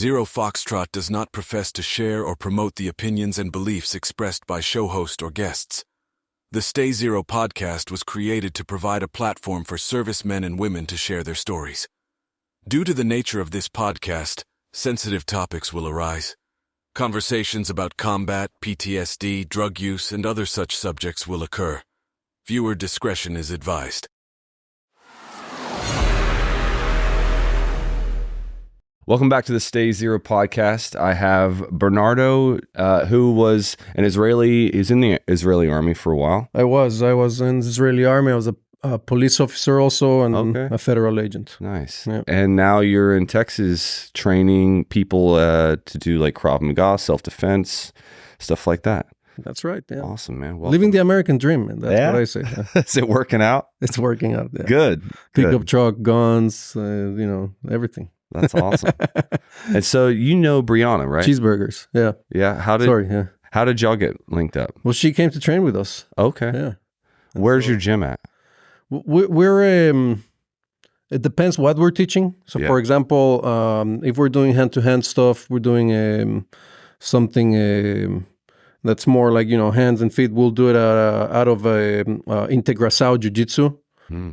Zero Foxtrot does not profess to share or promote the opinions and beliefs expressed by show host or guests. The Stay Zero podcast was created to provide a platform for servicemen and women to share their stories. Due to the nature of this podcast, sensitive topics will arise. Conversations about combat, PTSD, drug use, and other such subjects will occur. Viewer discretion is advised. Welcome back to the Stay Zero podcast. I have Bernardo, who was an Israeli. He's in the Israeli army for a while. I was in the Israeli army. I was a police officer also and a federal agent. Nice. Yeah. And now you're in Texas training people to do like Krav Maga, self-defense, stuff like that. That's right. Yeah. Awesome, man. Welcome. Living the American dream. That's what I say. Is it working out? It's working out. Yeah. Good. Pickup truck, guns, everything. That's awesome. And so you know Brianna, right? Cheeseburgers. Yeah. Yeah. How did y'all get linked up? Well, she came to train with us. Okay. Yeah. Where's your gym at? We're it depends what we're teaching. So, for example, if we're doing hand-to-hand stuff, we're doing something that's more like hands and feet. We'll do it out of Integração Jiu-Jitsu.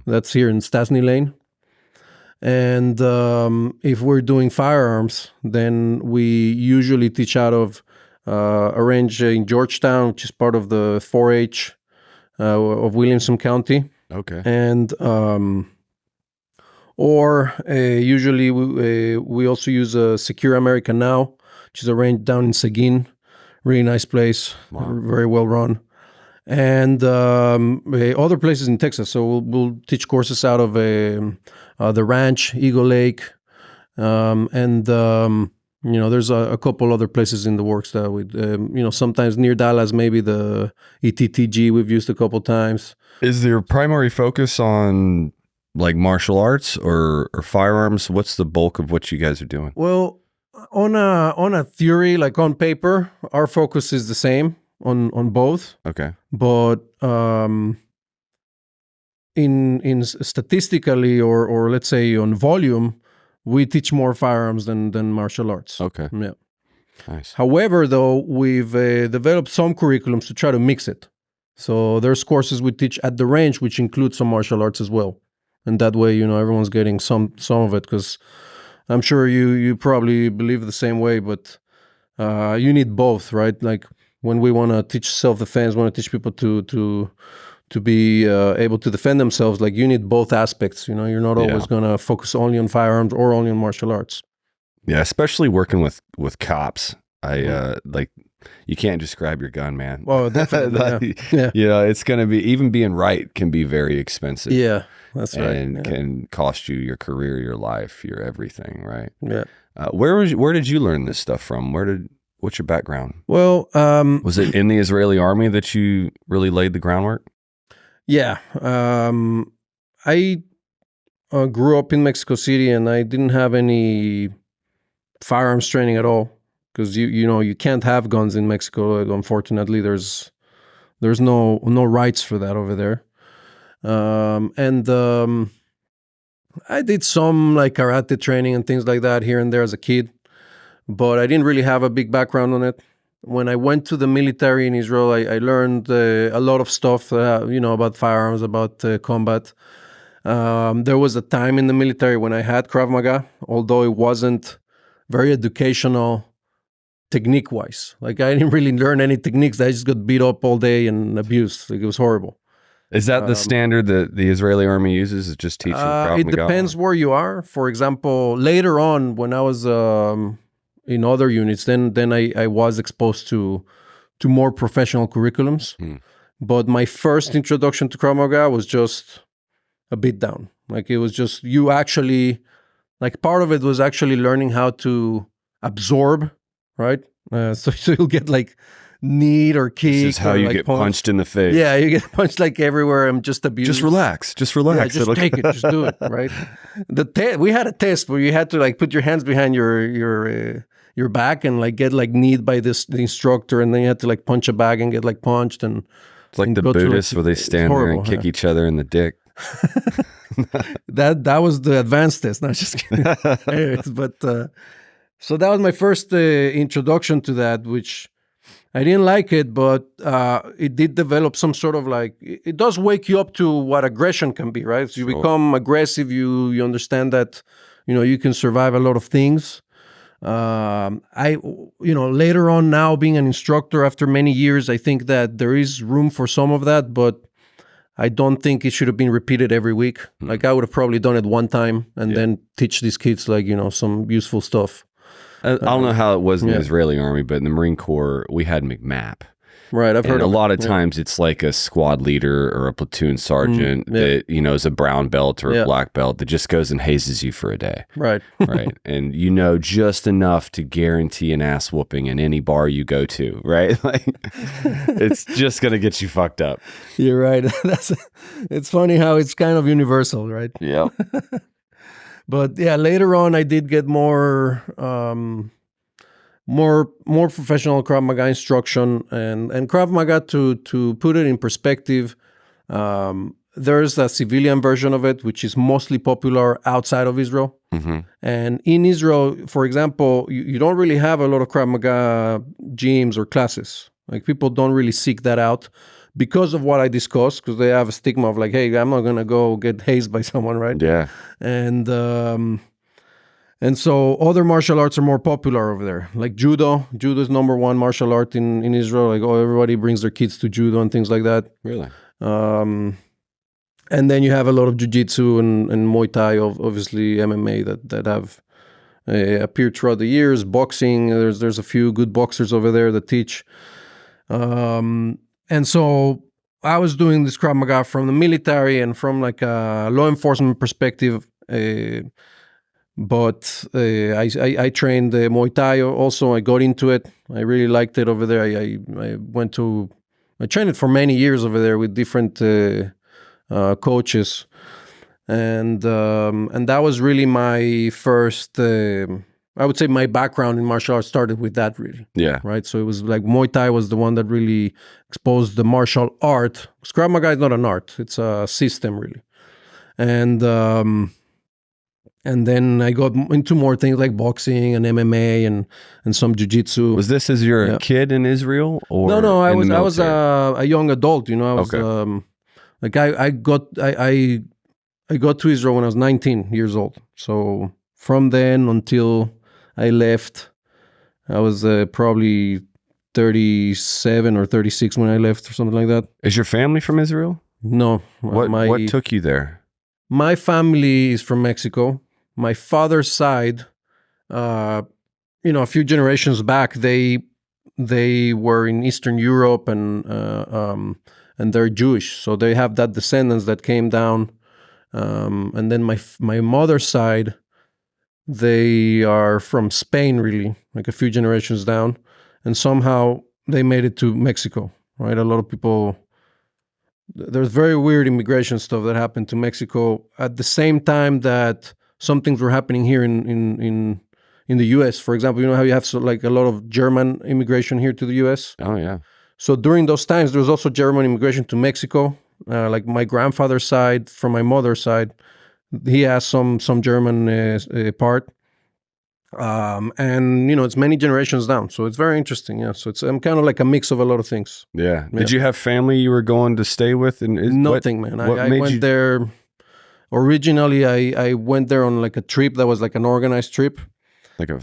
That's here in Stasny Lane. And if we're doing firearms, then we usually teach out of a range in Georgetown, which is part of the 4-H of Williamson County. Okay. And usually we also use Secure America Now, which is a range down in Seguin. Really nice place. Wow. Very well run. And other places in Texas. So we'll teach courses out of the ranch, Eagle Lake, and there's a couple other places in the works that we, sometimes near Dallas, maybe the ETTG we've used a couple times. Is your primary focus on like martial arts or firearms? What's the bulk of what you guys are doing? Well, on a theory, like on paper, our focus is the same on both. Okay. But in statistically or let's say on volume, we teach more firearms than martial arts. Okay. Yeah. Nice. However, though, we've developed some curriculums to try to mix it. So there's courses we teach at the range, which include some martial arts as well. And that way, everyone's getting some of it, because I'm sure you probably believe the same way, but you need both, right? Like when we want to teach self-defense, want to teach people to be able to defend themselves, like you need both aspects. You're not always going to focus only on firearms or only on martial arts. Yeah, especially working with cops. You can't just grab your gun, man. Well, definitely. Yeah. It's going to be, even being right can be very expensive. Yeah, that's right. And can cost you your career, your life, your everything, right? Yeah. Where did you learn this stuff from? What's your background? Well, was it in the Israeli army that you really laid the groundwork? Yeah. I grew up in Mexico City, and I didn't have any firearms training at all, because you can't have guns in Mexico. Unfortunately, there's no rights for that over there. I did some like karate training and things like that here and there as a kid, but I didn't really have a big background on it. When I went to the military in Israel, I learned a lot of stuff, about firearms, about combat. There was a time in the military when I had Krav Maga, although it wasn't very educational technique-wise. Like, I didn't really learn any techniques. I just got beat up all day and abused. Like, it was horrible. Is that the standard that the Israeli army uses, is just teaching Krav Maga? It depends where you are. For example, later on, when I was in other units, then I was exposed to more professional curriculums. But my first introduction to Krav Maga was just a beatdown. Like, it was just, you actually, like, part of it was actually learning how to absorb, right? So you'll get like kneed or kicked. This is how you get punched in the face. Yeah, you get punched like everywhere. I'm just abused. Just relax. Yeah, just take it. Just do it, right? We had a test where you had to like put your hands behind your back and like get like kneed by the instructor, and then you had to like punch a bag and get like punched. And it's like the Buddhists where they stand there and kick each other in the dick. That was the advanced test. No, just kidding. Anyways, but So that was my first introduction to that, which I didn't like it, but it did develop some sort of like, it does wake you up to what aggression can be, right? So you become aggressive, you understand that, you can survive a lot of things. Later on now being an instructor after many years, I think that there is room for some of that, but I don't think it should have been repeated every week. Like I would have probably done it one time and then teach these kids like, some useful stuff. I don't know how it was in the Israeli army, but in the Marine Corps, we had McMap. Right, I've heard a of lot of times it's like a squad leader or a platoon sergeant that, is a brown belt or a black belt that just goes and hazes you for a day. Right. Right. And just enough to guarantee an ass whooping in any bar you go to, right? Like it's just going to get you fucked up. You're right. It's funny how it's kind of universal, right? Yeah. But yeah, later on I did get more professional Krav Maga instruction and Krav Maga to put it in perspective. There's a civilian version of it, which is mostly popular outside of Israel. Mm-hmm. And in Israel, for example, you don't really have a lot of Krav Maga gyms or classes. Like people don't really seek that out because of what I discussed, because they have a stigma of like, hey, I'm not going to go get hazed by someone, right? Yeah. And so other martial arts are more popular over there. Like judo. Judo is number one martial art in Israel. Like, everybody brings their kids to judo and things like that. Really? And then you have a lot of jiu-jitsu and Muay Thai, obviously MMA that have appeared throughout the years. Boxing, there's a few good boxers over there that teach. And so I was doing this Krav Maga from the military and from like a law enforcement perspective. But I trained Muay Thai also. I got into it. I really liked it over there. I trained it for many years over there with different coaches, and that was really my first. I would say my background in martial arts started with that, really. Yeah. Right. So it was like Muay Thai was the one that really exposed the martial art. Krav Maga is not an art; it's a system, really, and then I got into more things like boxing and MMA and some jiu-jitsu. Was this as you're a kid in Israel, or no? I was a young adult. I was I got to Israel when I was 19 years old. So from then until I left, I was probably 37 or 36 when I left, or something like that. Is your family from Israel? No. What took you there? My family is from Mexico. My father's side, a few generations back, they were in Eastern Europe and they're Jewish, so they have that descendants that came down. And then my mother's side, they are from Spain, really, like a few generations down, and somehow they made it to Mexico. Right, a lot of people. There's very weird immigration stuff that happened to Mexico at the same time that some things were happening here in the U.S. For example, how you have like a lot of German immigration here to the U.S. Oh yeah. So during those times, there was also German immigration to Mexico. Like my grandfather's side, from my mother's side, he has some German part. And it's many generations down, so it's very interesting. Yeah, so I'm kind of like a mix of a lot of things. Yeah. Did you have family you were going to stay with? And nothing, man. I went there. Originally, I went there on like a trip that was like an organized trip. Like a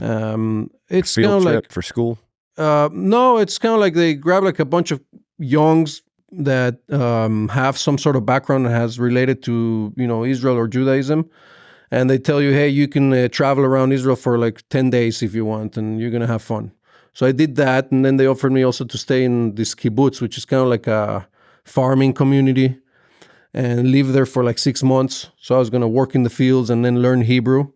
it's field kind of trip like for school? No, it's kind of like they grab like a bunch of youngs that have some sort of background that has related to Israel or Judaism, and they tell you, hey, you can travel around Israel for like 10 days if you want, and you're gonna have fun. So I did that, and then they offered me also to stay in this kibbutz, which is kind of like a farming community, and live there for like 6 months. So I was gonna work in the fields and then learn Hebrew.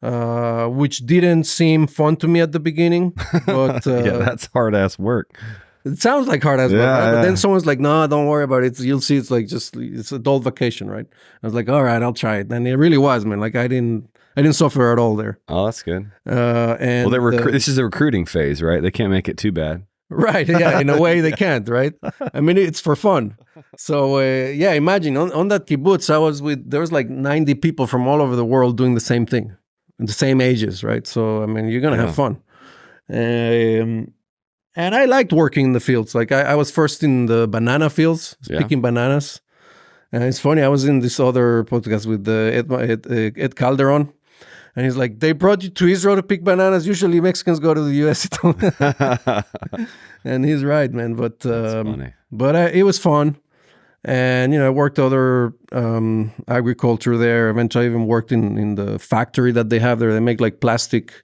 Which didn't seem fun to me at the beginning, but yeah, that's hard ass work. It sounds like hard ass work, right? But then someone's like, "No, don't worry about it. You'll see. It's like it's adult vacation, right?" I was like, "All right, I'll try it." And it really was, man. Like I didn't suffer at all there. Oh, that's good. And this is a recruiting phase, right? They can't make it too bad. Right. Yeah. In a way, they can't. Right. I mean, it's for fun. So yeah, imagine on that kibbutz, there was like 90 people from all over the world doing the same thing. the same ages, right? So I mean, you're gonna have fun. And I liked working in the fields. Like I was first in the banana fields, picking bananas. And it's funny, I was in this other podcast with Ed Calderon. And he's like, they brought you to Israel to pick bananas. Usually Mexicans go to the U.S. And he's right, man. But it was fun. And, I worked other agriculture there. Eventually I even worked in the factory that they have there. They make like plastic,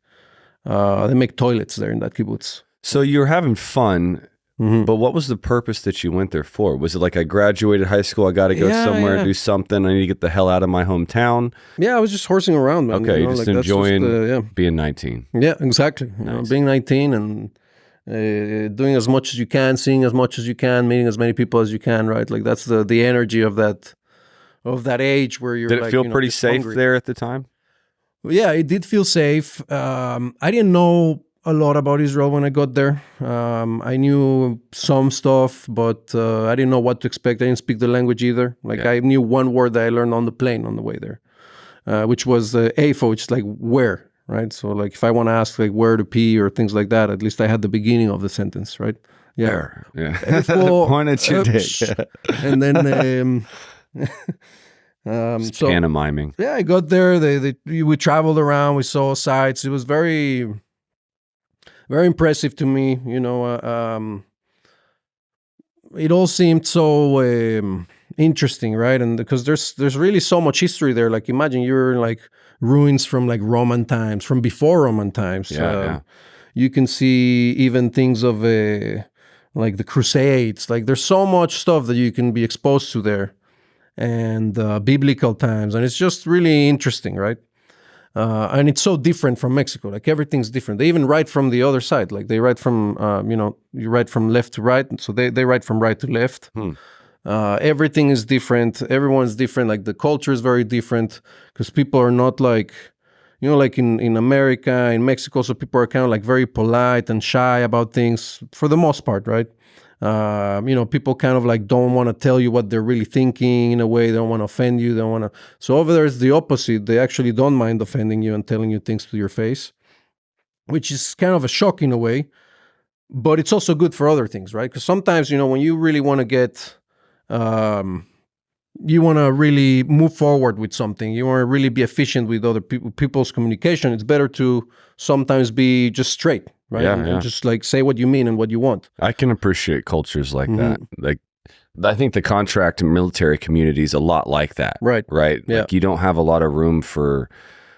they make toilets there in that kibbutz. So you're having fun, but what was the purpose that you went there for? Was it like, I graduated high school, I got to go somewhere and do something, I need to get the hell out of my hometown? Yeah, I was just horsing around, man. Okay, you're just enjoying being 19. Yeah, exactly. Nice. Being 19 and doing as much as you can, seeing as much as you can, meeting as many people as you can, right? Like that's the energy of that age where you're. Did it feel pretty safe there at the time? Yeah, it did feel safe. I didn't know a lot about Israel when I got there. I knew some stuff, but I didn't know what to expect. I didn't speak the language either. Like I knew one word that I learned on the plane on the way there, which was "afo," which is like where. Right, so like if I want to ask like where to pee or things like that, at least I had the beginning of the sentence, right? Yeah, Point at your dick, and then so pantomiming. Yeah, I got there. We traveled around. We saw sights. It was very, very impressive to me. It all seemed so interesting, right? And because there's really so much history there. Like imagine you're like ruins from like Roman times, from before Roman times. You can see even things of like the Crusades. Like there's so much stuff that you can be exposed to there, and biblical times, and it's just really interesting, right? And it's so different from Mexico. Like everything's different. They even write from the other side. Like they write from you write from left to right, so they write from right to left. Everything is different. Everyone's different. Like the culture is very different because people are not like, like in America, in Mexico, so people are kind of like very polite and shy about things for the most part, right? People kind of like don't want to tell you what they're really thinking in a way. They don't want to offend you. They don't want to. So over there is the opposite. They actually don't mind offending you and telling you things to your face, which is kind of a shock in a way, but it's also good for other things, right? Because sometimes, when you really want to get you want to really move forward with something. You want to really be efficient with other people's communication. It's better to sometimes be just straight, right? And just like say what you mean and what you want. I can appreciate cultures like that. Like, I think the contract and military community is a lot like that. Right. Yeah. Like you don't have a lot of room for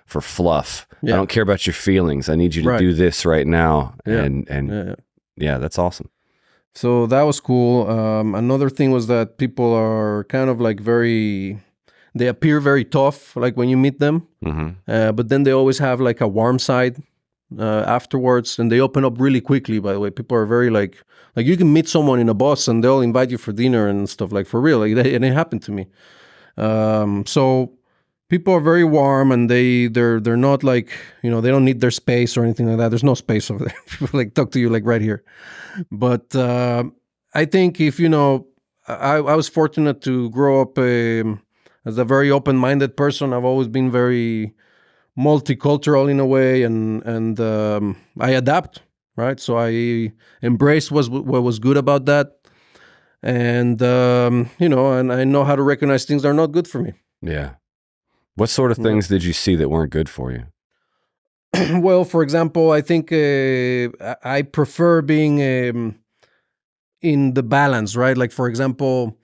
fluff. I don't care about your feelings. I need you to do this right now. And that's awesome. So that was cool. Another thing was that people are kind of like they appear very tough, like when you meet them, but then they always have like a warm side afterwards, and they open up really quickly, by the way. People are very like you can meet someone in a bus and they'll invite you for dinner and stuff, like for real. Like and it happened to me. So people are very warm, and they're not like, they don't need their space or anything like that. There's no space over there. People like talk to you like right here. But I think if, I was fortunate to grow up as a very open-minded person. I've always been very multicultural in a way, and I adapt, right? So I embrace what was good about that. And, and I know how to recognize things that are not good for me. Yeah. What sort of things did you see that weren't good for you? Well, for example, I think I prefer being in the balance, right? Like, for example,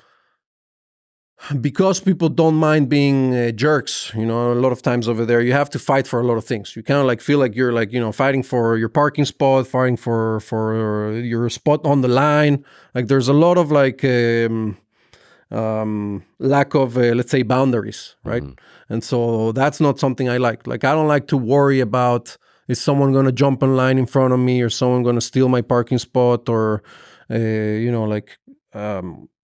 because people don't mind being jerks, a lot of times over there, you have to fight for a lot of things. You kind of like feel like you're like, fighting for your parking spot, fighting for your spot on the line. Like there's a lot of like lack of, let's say, boundaries, right? And so that's not something I like. Like I don't like to worry about, is someone going to jump in line in front of me, or someone going to steal my parking spot, or,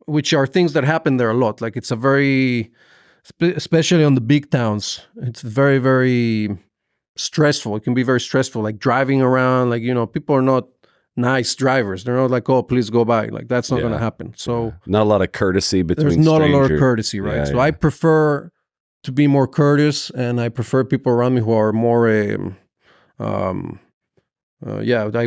which are things that happen there a lot. Like it's a very, especially on the big towns, it's very, very stressful. It can be very stressful, like driving around, like, people are not nice drivers. They're not like, oh, please go by. Like that's not going to happen. So not a lot of courtesy between strangers. There's not a lot of courtesy, right? So I prefer to be more courteous, and I prefer people around me who are more, I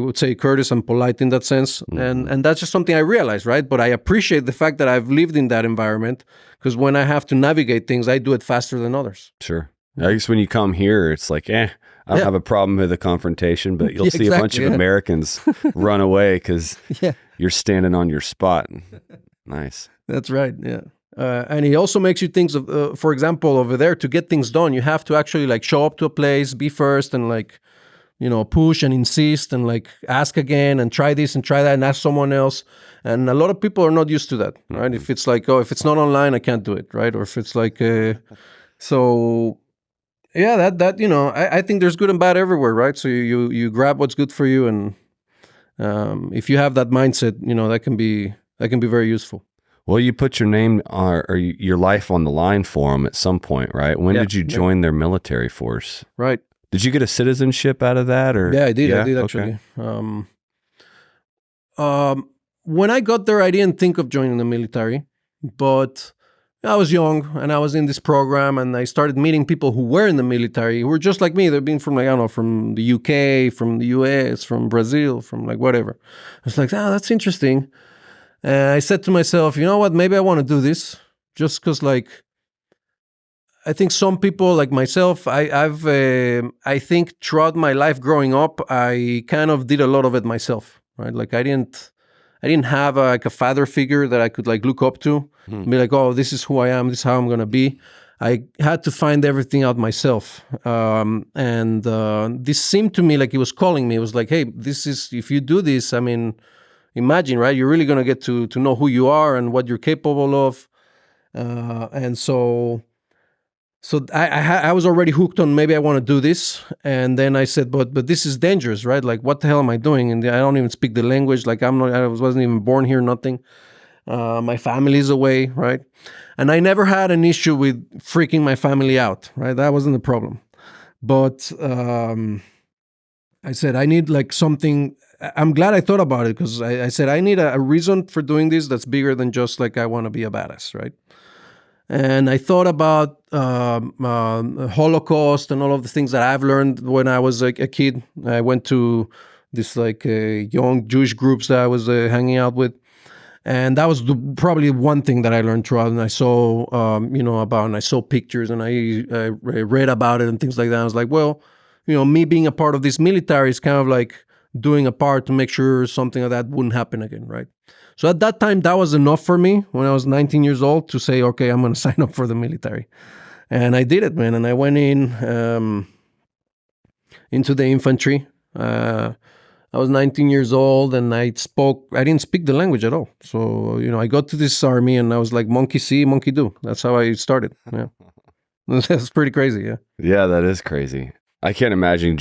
would say courteous and polite in that sense. And that's just something I realized, right? But I appreciate the fact that I've lived in that environment, because when I have to navigate things, I do it faster than others. Sure. I guess when you come here, it's like, I don't have a problem with the confrontation, but you'll see a bunch of Americans run away because you're standing on your spot. Nice. That's right. Yeah. And he also makes you think of, for example, over there, to get things done, you have to actually like show up to a place, be first, and like, push and insist and like ask again and try this and try that and ask someone else. And a lot of people are not used to that, right? If it's like, if it's not online, I can't do it, right? Or if it's like, so yeah, I think there's good and bad everywhere, right? So you grab what's good for you, and if you have that mindset, that can be very useful. Well, you put your name or your life on the line for them at some point, right? When did you join their military force? Right. Did you get a citizenship out of that? Or yeah, I did actually. When I got there, I didn't think of joining the military, but I was young and I was in this program, and I started meeting people who were in the military, who were just like me. They've been from from the UK, from the US, from Brazil, from like whatever. I was like, that's interesting. And I said to myself, you know what, maybe I want to do this, just because like, I think some people like myself, I think throughout my life growing up, I kind of did a lot of it myself, right? Like I didn't have a father figure that I could like look up to, be like, oh, this is who I am, this is how I'm going to be. I had to find everything out myself. And this seemed to me like it was calling me. It was like, hey, if you do this, I mean, imagine, right? You're really going to get to know who you are and what you're capable of. And so I was already hooked on maybe I want to do this. And then I said, but this is dangerous, right? Like, what the hell am I doing? And I don't even speak the language. Like I wasn't even born here, nothing. My family is away, right? And I never had an issue with freaking my family out, right? That wasn't the problem. But I said, I need like something. I'm glad I thought about it, because I said, I need a reason for doing this that's bigger than just like I want to be a badass, right? And I thought about Holocaust and all of the things that I've learned when I was like a kid. I went to this like young Jewish groups that I was hanging out with. And that was probably one thing that I learned throughout. And I saw, and I saw pictures, and I read about it and things like that. I was like, well, me being a part of this military is kind of like doing a part to make sure something like that wouldn't happen again, right? So at that time, that was enough for me when I was 19 years old to say, okay, I'm going to sign up for the military. And I did it, man. And I went into the infantry. I was 19 years old, and I didn't speak the language at all. So, I got to this army, and I was like, monkey see, monkey do. That's how I started. Yeah. That's pretty crazy. Yeah. Yeah, that is crazy. I can't imagine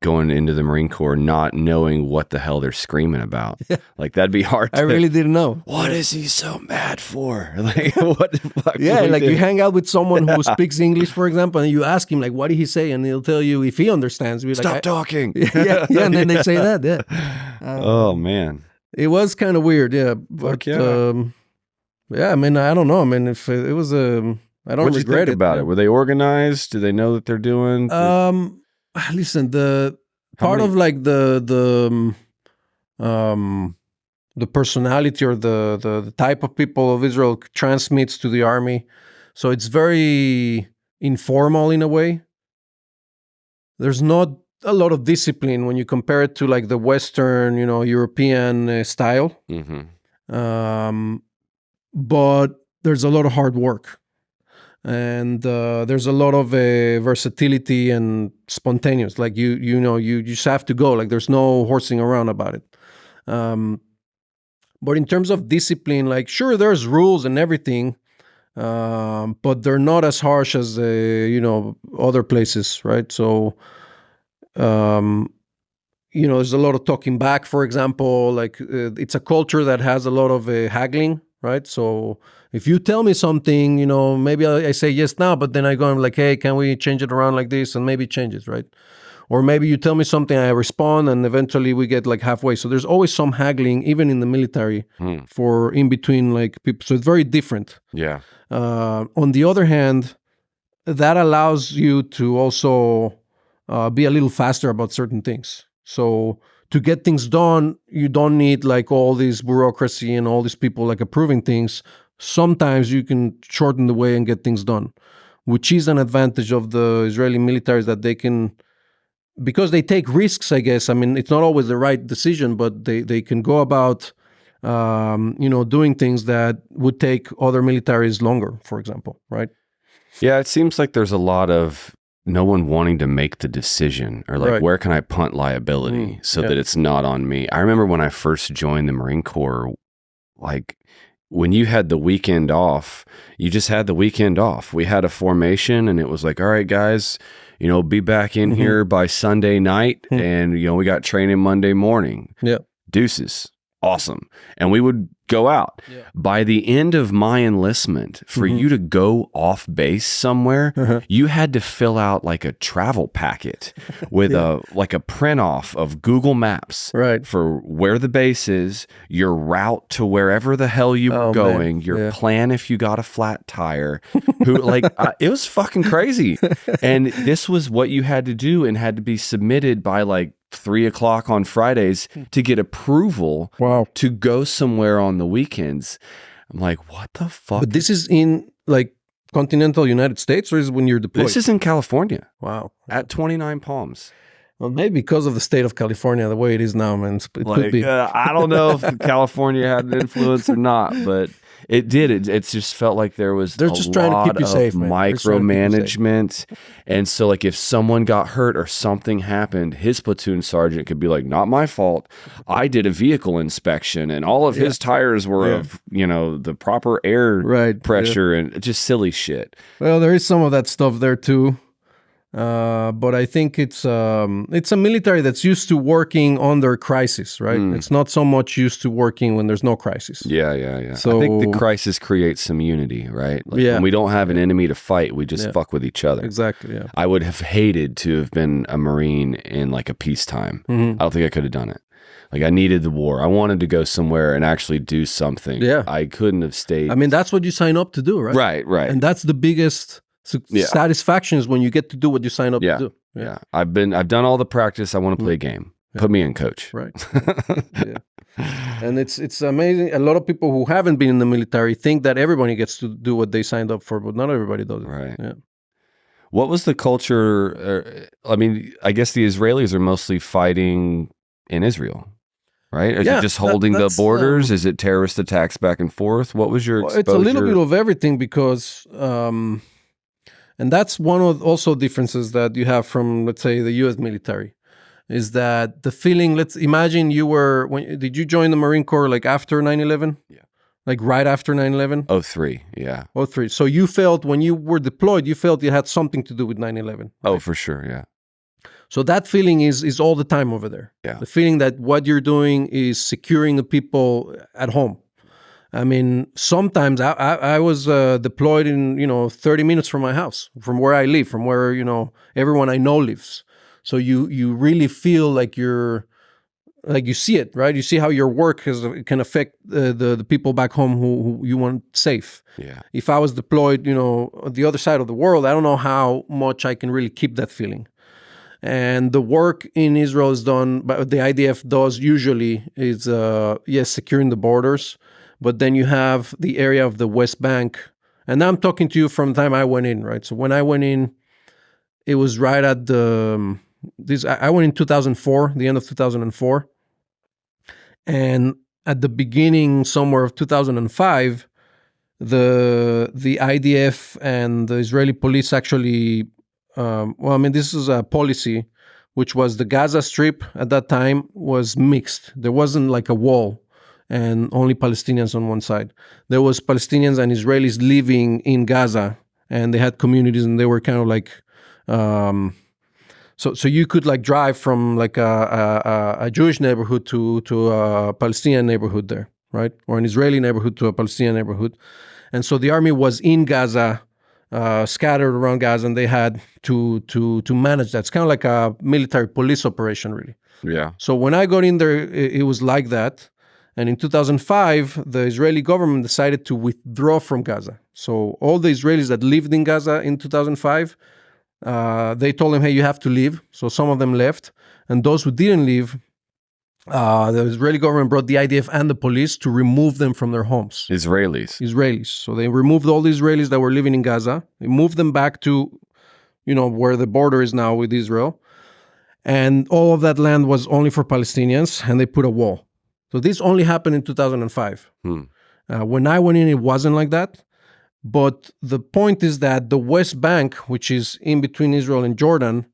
going into the Marine Corps not knowing what the hell they're screaming about. Like, that'd be hard. I really didn't know. What is he so mad for? Like, what the fuck? Yeah, like you hang out with someone who speaks English, for example, and you ask him, like, what did he say? And he'll tell you if he understands. Stop talking. Yeah, and then they say that, yeah. Oh, man. It was kind of weird, yeah. But, I mean, I don't know. I mean, if it was I don't What'd regret you think about it. Were they organized? Do they know that they're doing? Listen, the part of like the personality or the type of people of Israel transmits to the army. So it's very informal in a way. There's not a lot of discipline when you compare it to like the Western, European style. Mm-hmm. But there's a lot of hard work. And there's a lot of versatility and spontaneous. Like you just have to go. Like there's no horsing around about it. But in terms of discipline, like sure, there's rules and everything, but they're not as harsh as other places, right? So there's a lot of talking back. For example, like it's a culture that has a lot of haggling, right? So if you tell me something, maybe I say yes now, but then I go and like, hey, can we change it around like this? And maybe it changes, right? Or maybe you tell me something, I respond, and eventually we get like halfway. So there's always some haggling, even in the military, for in between like people. So it's very different. Yeah. On the other hand, that allows you to also be a little faster about certain things. So to get things done, you don't need like all this bureaucracy and all these people like approving things. Sometimes you can shorten the way and get things done, which is an advantage of the Israeli military, that they can, because they take risks, I guess. I mean, it's not always the right decision, but they can go about, doing things that would take other militaries longer, for example, right? Yeah, it seems like there's a lot of no one wanting to make the decision, or like, where can I punt liability so that it's not on me? I remember when I first joined the Marine Corps, like when you had the weekend off, you just had the weekend off. We had a formation and it was like, all right, guys, be back in here by Sunday night. And, we got training Monday morning. Yeah. Deuces. Awesome. And we would go out. Yeah. By the end of my enlistment, for you to go off base somewhere, you had to fill out like a travel packet with a print off of Google Maps for where the base is, your route to wherever the hell you were going, your plan if you got a flat tire. It was fucking crazy. And this was what you had to do and had to be submitted by like 3:00 on Fridays to get approval to go somewhere on the weekends. I'm like, what the fuck? But this is in like continental United States, or is it when you're deployed? This is in California. Wow. At 29 Palms. Well, maybe because of the state of California, the way it is now, man. It could be. I don't know if California had an influence or not, but it did. It just felt like they're just trying to keep you safe, micromanagement. And so like if someone got hurt or something happened, his platoon sergeant could be like, not my fault. I did a vehicle inspection and all of his tires were of, the proper air pressure and just silly shit. Well, there is some of that stuff there too. But I think it's a military that's used to working under crisis, right? It's not so much used to working when there's no crisis. Yeah. So I think the crisis creates some unity, right? When we don't have an enemy to fight, we just fuck with each other. Exactly, yeah. I would have hated to have been a Marine in like a peacetime. I don't think I could have done it. Like I needed the war. I wanted to go somewhere and actually do something. Yeah. I couldn't have stayed. I mean, that's what you sign up to do, right? Right. And that's the biggest... satisfaction is when you get to do what you sign up to do. Yeah. I've done all the practice. I want to play a game. Put me in, coach. Right. And it's amazing. A lot of people who haven't been in the military think that everybody gets to do what they signed up for, but not everybody does it. Right. Yeah. What was the culture? I guess the Israelis are mostly fighting in Israel. Right? Is it just holding the borders? Is it terrorist attacks back and forth? What was your exposure? It's a little bit of everything because... and that's one of also differences that you have from, let's say, the U.S. military, is that the feeling, let's imagine did you join the Marine Corps like after 9/11? Yeah. Like right after 9/11? 03, yeah. 03. So you felt when you were deployed, you felt it had something to do with 9/11. Right? Oh, for sure, yeah. So that feeling is all the time over there. Yeah. The feeling that what you're doing is securing the people at home. I mean, sometimes I was deployed in, 30 minutes from my house, from where I live, from where, everyone I know lives. So you really feel like you see it, right? You see how your work can affect the people back home who you want safe. Yeah. If I was deployed, on the other side of the world, I don't know how much I can really keep that feeling. And the work in Israel is done, but the IDF does usually is, securing the borders. But then you have the area of the West Bank. And now I'm talking to you from the time I went in, right? So when I went in, it was right at I went in 2004, the end of 2004. And at the beginning, somewhere of 2005, the IDF and the Israeli police actually, this is a policy, which was the Gaza Strip at that time was mixed. There wasn't like a wall and only Palestinians on one side. There was Palestinians and Israelis living in Gaza, and they had communities, and they were kind of like, so you could like drive from like a Jewish neighborhood to a Palestinian neighborhood there, right? Or an Israeli neighborhood to a Palestinian neighborhood. And so the army was in Gaza, scattered around Gaza, and they had to manage that. It's kind of like a military police operation, really. Yeah. So when I got in there, it was like that. And in 2005, the Israeli government decided to withdraw from Gaza. So all the Israelis that lived in Gaza in 2005, they told them, hey, you have to leave. So some of them left. And those who didn't leave, the Israeli government brought the IDF and the police to remove them from their homes. Israelis. So they removed all the Israelis that were living in Gaza. They moved them back to, where the border is now with Israel. And all of that land was only for Palestinians, and they put a wall. So this only happened in 2005. When I went in, it wasn't like that. But the point is that the West Bank, which is in between Israel and Jordan,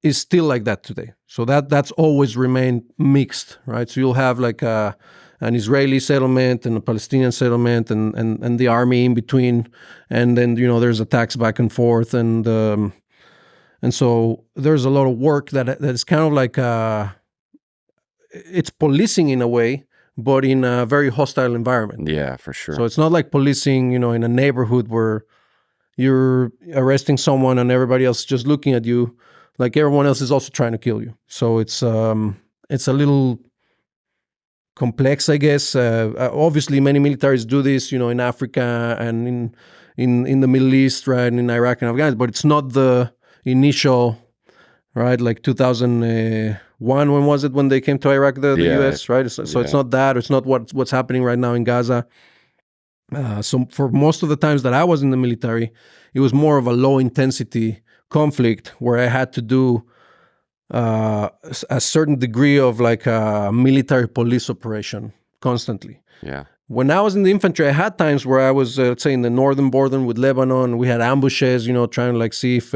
is still like that today. So that's always remained mixed, right? So you'll have like an Israeli settlement and a Palestinian settlement and the army in between. And then, there's attacks back and forth. And so there's a lot of work that is kind of like... it's policing in a way, but in a very hostile environment. Yeah, for sure. So it's not like policing, in a neighborhood where you're arresting someone and everybody else is just looking at you, like everyone else is also trying to kill you. So it's a little complex, I guess. Obviously, many militaries do this, in Africa and in the Middle East, right, and in Iraq and Afghanistan. But it's not the initial, right, like 2001. When was it when they came to Iraq, the U.S., right? So it's not that. It's not what's happening right now in Gaza. So for most of the times that I was in the military, it was more of a low-intensity conflict where I had to do a certain degree of like a military police operation constantly. Yeah. When I was in the infantry, I had times where I was, let's say, in the northern border with Lebanon. We had ambushes, trying to like see if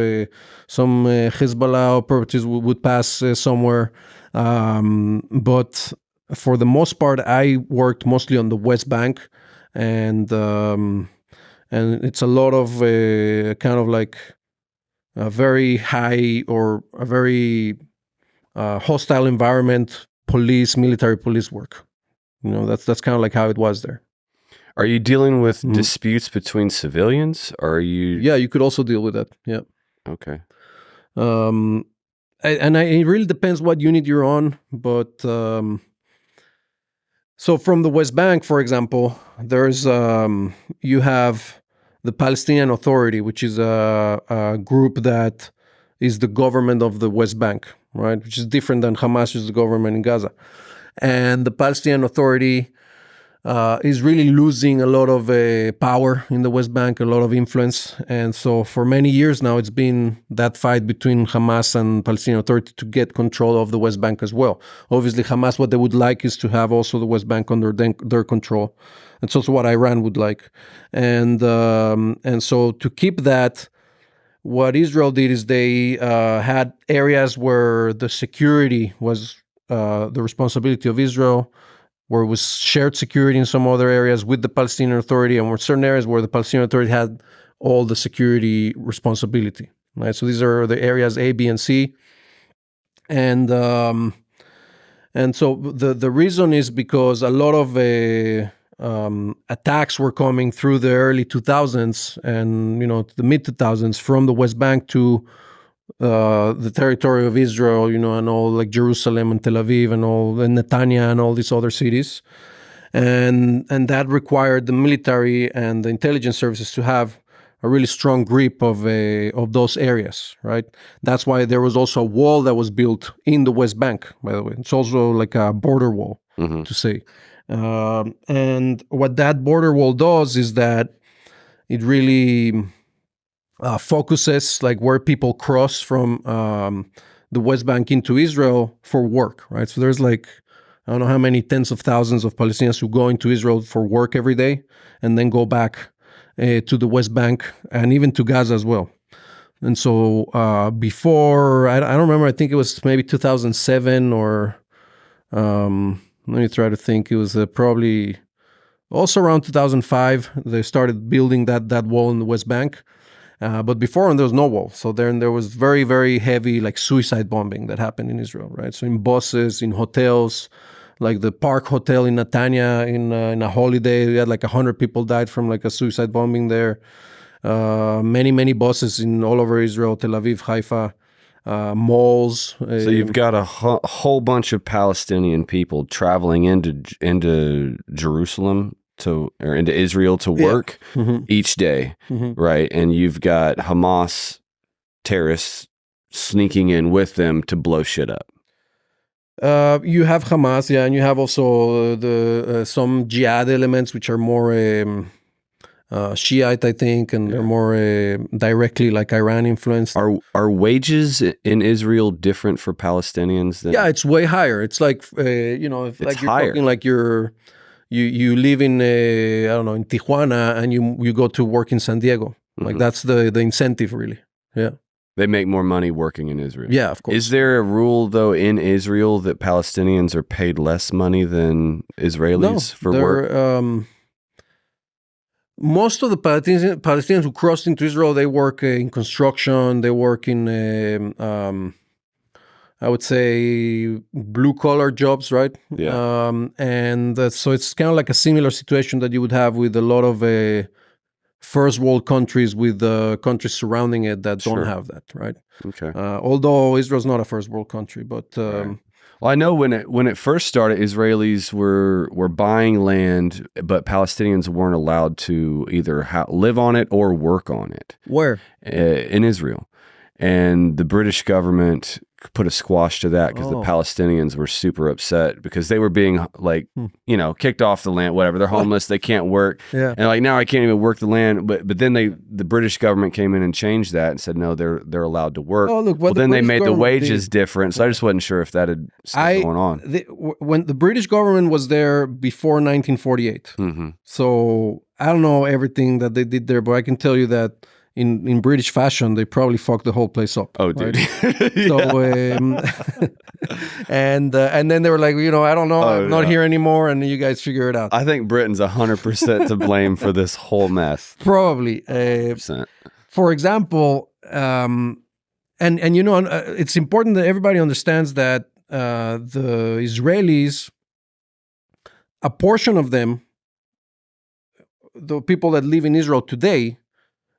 some Hezbollah operatives would pass somewhere. But for the most part, I worked mostly on the West Bank, and it's a lot of kind of like a very high or a very hostile environment, military police work. That's kind of like how it was there. Are you dealing with disputes between civilians, or are you? Yeah, you could also deal with that. Yeah. Okay. It really depends what unit you're on, but so from the West Bank, for example, there's you have the Palestinian Authority, which is a group that is the government of the West Bank, right? Which is different than Hamas, which is the government in Gaza. And the Palestinian Authority is really losing a lot of power in the West Bank, a lot of influence. And so for many years now, it's been that fight between Hamas and Palestinian Authority to get control of the West Bank as well. Obviously, Hamas, what they would like is to have also the West Bank under their control. It's also what Iran would like. And so to keep that, what Israel did is they had areas where the security was the responsibility of Israel, where it was shared security in some other areas with the Palestinian Authority, and were certain areas where the Palestinian Authority had all the security responsibility. Right, so these are the areas A, B, and C, and so the reason is because a lot of attacks were coming through the early 2000s and the mid 2000s from the West Bank to the territory of Israel, and all like Jerusalem and Tel Aviv and all and Netanya and all these other cities, and that required the military and the intelligence services to have a really strong grip of those areas, right? That's why there was also a wall that was built in the West Bank, by the way. It's also like a border wall, to say. And what that border wall does is that it really focuses like where people cross from the West Bank into Israel for work, right? So there's like, I don't know how many tens of thousands of Palestinians who go into Israel for work every day and then go back to the West Bank and even to Gaza as well. And so before, I don't remember, I think it was maybe 2007 or let me try to think. It was probably also around 2005. They started building that wall in the West Bank. But before, there was no wall. So then there was very, very heavy like suicide bombing that happened in Israel, right? So in buses, in hotels, like the Park Hotel in Netanya, in a holiday, we had like 100 people died from like a suicide bombing there. Many buses in all over Israel, Tel Aviv, Haifa. malls. So you've got a whole bunch of Palestinian people traveling into Jerusalem or into Israel to work each day, right? And you've got Hamas terrorists sneaking in with them to blow shit up. You have Hamas, yeah, and you have also some jihad elements, which are more Shiite, I think, and they're more directly like Iran influenced. Are wages in Israel different for Palestinians? Yeah, it's way higher. It's like if like you're higher. talking like you live in I don't know, in Tijuana, and you go to work in San Diego. Like that's the incentive, really. Yeah. They make more money working in Israel. Yeah, of course. Is there a rule, though, in Israel that Palestinians are paid less money than Israelis for work? Most of the Palestinians who crossed into Israel, they work in construction. They work in, I would say, blue-collar jobs, right? Yeah. So it's kind of like a similar situation that you would have with a lot of first world countries with countries surrounding it that don't have that, right? Okay. Although Israel's not a first world country, but right. Well, I know when it first started, Israelis were buying land, but Palestinians weren't allowed to either live on it or work on it. Where? In Israel. And the British government put a squash to that because the Palestinians were super upset because they were being kicked off the land, whatever. They're homeless, they can't work. Yeah. And like now I can't even work the land. But then the British government came in and changed that and said, no, they're allowed to work. Oh, look, well, then they made the wages different. So I just wasn't sure if that had still going on. When the British government was there before 1948. So I don't know everything that they did there, but I can tell you that in British fashion, they probably fucked the whole place up. Oh, dude. Right? So, and then they were like, I don't know, I'm not here anymore, and you guys figure it out. I think Britain's 100% to blame for this whole mess. Probably. For example, it's important that everybody understands that the Israelis, a portion of them, the people that live in Israel today,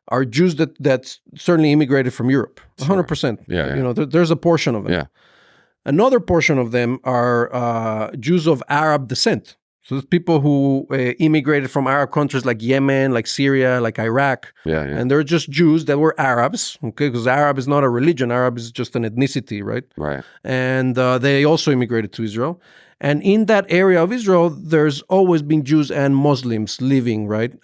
are Jews that certainly immigrated from Europe, 100%. Yeah. There's a portion of them. Yeah. Another portion of them are Jews of Arab descent. So there's people who immigrated from Arab countries like Yemen, like Syria, like Iraq. Yeah. And they're just Jews that were Arabs, okay? Because Arab is not a religion. Arab is just an ethnicity, right? Right. And they also immigrated to Israel. And in that area of Israel, there's always been Jews and Muslims living, right?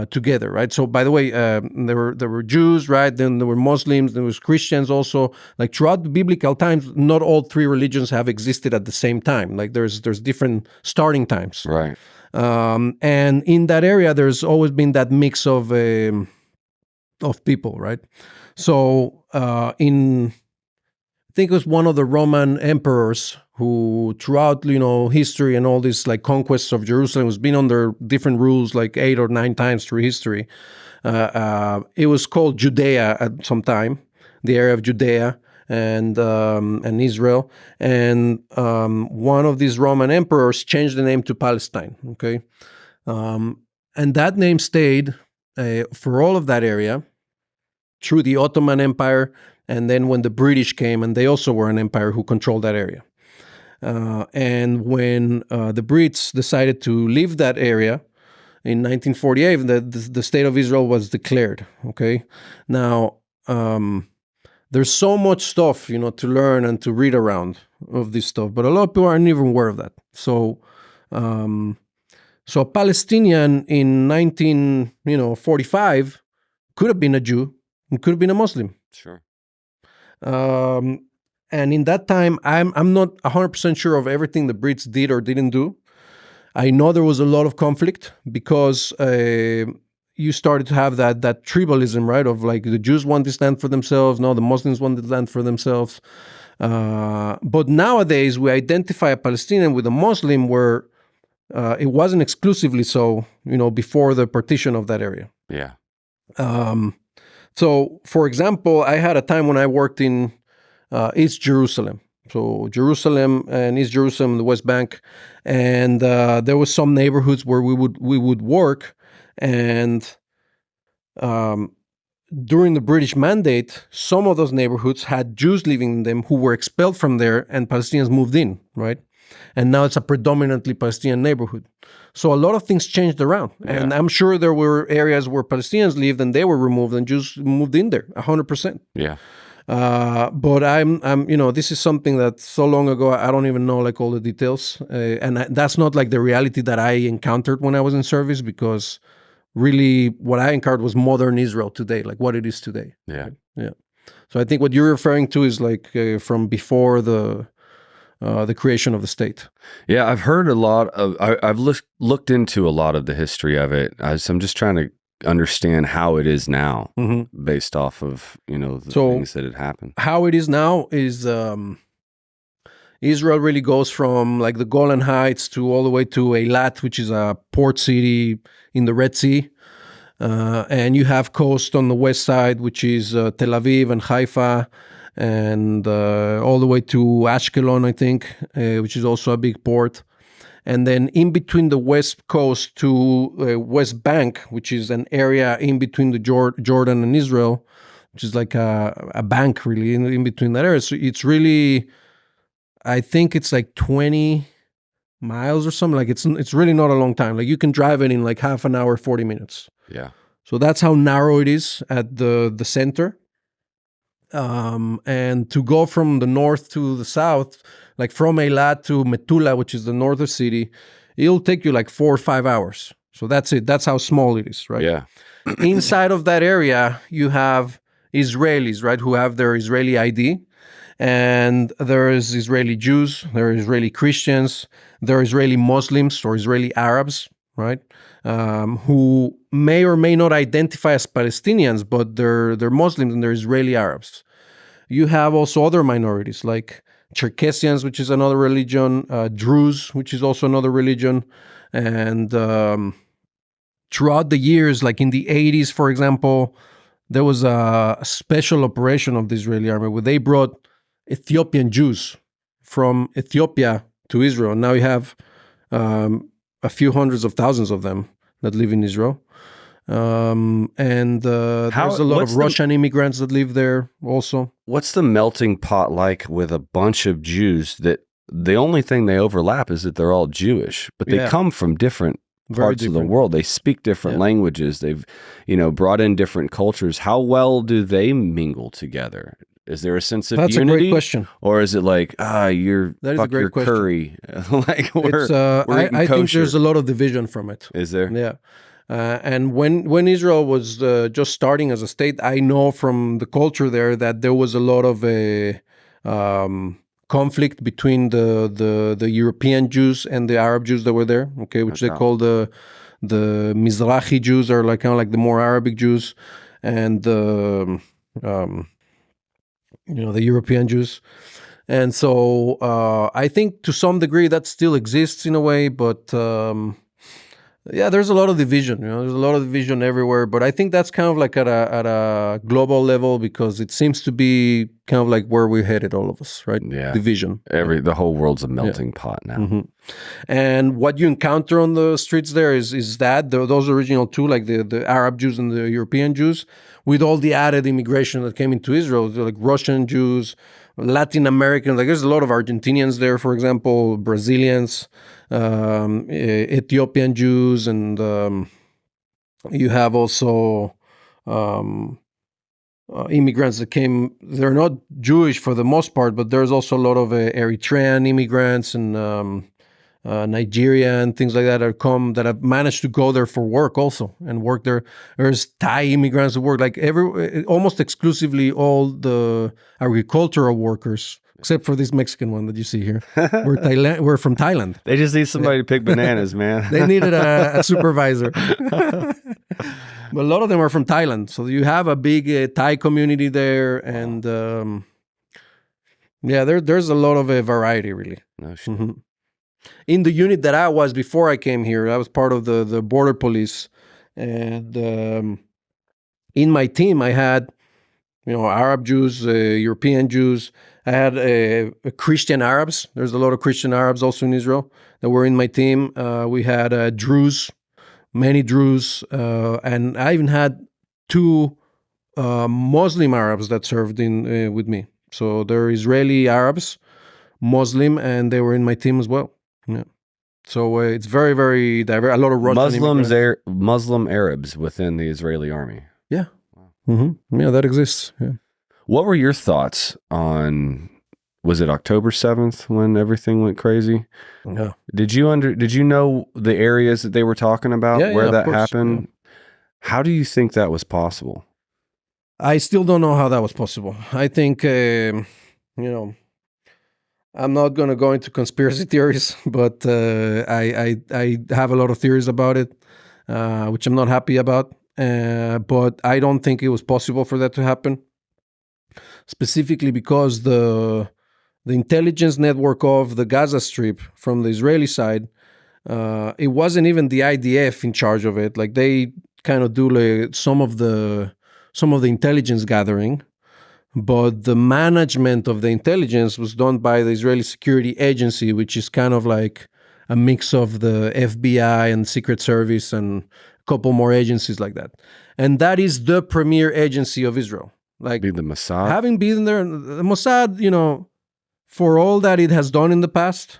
Together, right? So, by the way, there were Jews, right? Then there were Muslims, there was Christians also. Like throughout the biblical times, not all three religions have existed at the same time. Like there's different starting times, right? And in that area, there's always been that mix of people, right? So, I think it was one of the Roman emperors who throughout, history and all these like conquests of Jerusalem has been under different rules like 8 or 9 times through history. It was called Judea at some time, the area of Judea and Israel. And one of these Roman emperors changed the name to Palestine, okay? And that name stayed for all of that area through the Ottoman Empire. And then when the British came, and they also were an empire who controlled that area. And when the Brits decided to leave that area in 1948, the state of Israel was declared, okay? Now, there's so much stuff, to learn and to read around of this stuff, but a lot of people aren't even aware of that. So a Palestinian in 1945 could have been a Jew and could have been a Muslim. Sure. And in that time, I'm not 100% sure of everything the Brits did or didn't do. I know there was a lot of conflict because you started to have that tribalism, right? Of like the Jews want this land for themselves, now the Muslims want the land for themselves. But nowadays, we identify a Palestinian with a Muslim where it wasn't exclusively so, before the partition of that area. Yeah. So, for example, I had a time when I worked in East Jerusalem. So Jerusalem and East Jerusalem, the West Bank, and there was some neighborhoods where we would work, and during the British Mandate, some of those neighborhoods had Jews living in them who were expelled from there, and Palestinians moved in, right? And now it's a predominantly Palestinian neighborhood. So a lot of things changed around. Yeah. And I'm sure there were areas where Palestinians lived and they were removed and Jews moved in there, 100%. Yeah. But I'm, this is something that so long ago, I don't even know like all the details. That's not like the reality that I encountered when I was in service, because really what I encountered was modern Israel today, like what it is today. Yeah. Right? Yeah. So I think what you're referring to is like from before the creation of the state. Yeah, I've heard a lot of. I've looked into a lot of the history of it. I'm just trying to understand how it is now, based off of the things that had happened. How it is now is Israel really goes from like the Golan Heights to all the way to Eilat, which is a port city in the Red Sea. And you have coast on the west side, which is Tel Aviv and Haifa, and all the way to Ashkelon, I think, which is also a big port. And then in between the west coast to West Bank, which is an area in between the Jordan and Israel, which is like a bank really in between that area. So it's really, I think it's like 20 miles or something. Like it's really not a long time. Like you can drive it in like half an hour, 40 minutes. Yeah. So that's how narrow it is at the center. And to go from the north to the south, like from Eilat to Metula, which is the northern city, it'll take you like 4 or 5 hours. So that's it. That's how small it is, right? Yeah. Inside of that area, you have Israelis, right, who have their Israeli ID. And there is Israeli Jews, there are Israeli Christians, there are Israeli Muslims or Israeli Arabs, right, who may or may not identify as Palestinians, but they're Muslims and they're Israeli Arabs. You have also other minorities like Cherkessians, which is another religion, Druze, which is also another religion. And throughout the years, like in the 80s, for example, there was a special operation of the Israeli army where they brought Ethiopian Jews from Ethiopia to Israel. Now you have a few hundreds of thousands of them that live in Israel. There's a lot of Russian immigrants that live there also. What's the melting pot like with a bunch of Jews that the only thing they overlap is that they're all Jewish, but they come from different parts of the world. They speak different languages. They've, brought in different cultures. How well do they mingle together? Is there a sense of unity? That's a great question. Or is it like, you're your curry? Like we're I think there's a lot of division from it. Is there? Yeah. And when Israel was just starting as a state, I know from the culture there that there was a lot of conflict between the European Jews and the Arab Jews that were there. Okay, which they call the Mizrahi Jews, or like kind of like the more Arabic Jews, and the European Jews. And so I think to some degree that still exists in a way, but there's a lot of division. There's a lot of division everywhere. But I think that's kind of like at a global level, because it seems to be kind of like where we're headed, all of us, right? Yeah. Division. The whole world's a melting pot now. Mm-hmm. And what you encounter on the streets there is that those original two, like the Arab Jews and the European Jews, with all the added immigration that came into Israel, like Russian Jews, Latin Americans, like there's a lot of Argentinians there, for example, Brazilians, Ethiopian Jews, and you have also immigrants that came. They're not Jewish for the most part, but there's also a lot of Eritrean immigrants and Nigeria and things like that that have managed to go there for work also and work there. There's Thai immigrants that work, like almost exclusively all the agricultural workers, except for this Mexican one that you see here. We're from Thailand. They just need somebody to pick bananas, man. They needed a supervisor. But a lot of them are from Thailand. So you have a big Thai community there. And there's a lot of variety, really. No shit. Mm-hmm. In the unit that I was before I came here, I was part of the border police. And in my team, I had, Arab Jews, European Jews. I had Christian Arabs. There's a lot of Christian Arabs also in Israel that were in my team. We had Druze, many Druze. And I even had 2 Muslim Arabs that served in with me. So they're Israeli Arabs, Muslim, and they were in my team as well. Yeah. So it's very, very diverse. A lot of Russian Muslim Arabs within the Israeli army. Yeah. Yeah, that exists. Yeah. What were your thoughts on, was it October 7th when everything went crazy? Yeah. Did you know the areas that they were talking about where that happened? Yeah. How do you think that was possible? I still don't know how that was possible. I think, I'm not going to go into conspiracy theories, but I have a lot of theories about it, which I'm not happy about. But I don't think it was possible for that to happen, specifically because the intelligence network of the Gaza Strip from the Israeli side, it wasn't even the IDF in charge of it. Like they kind of do like some of the intelligence gathering. But the management of the intelligence was done by the Israeli Security Agency, which is kind of like a mix of the FBI and Secret Service and a couple more agencies like that. And that is the premier agency of Israel. Like the Mossad? Having been there, the Mossad, for all that it has done in the past,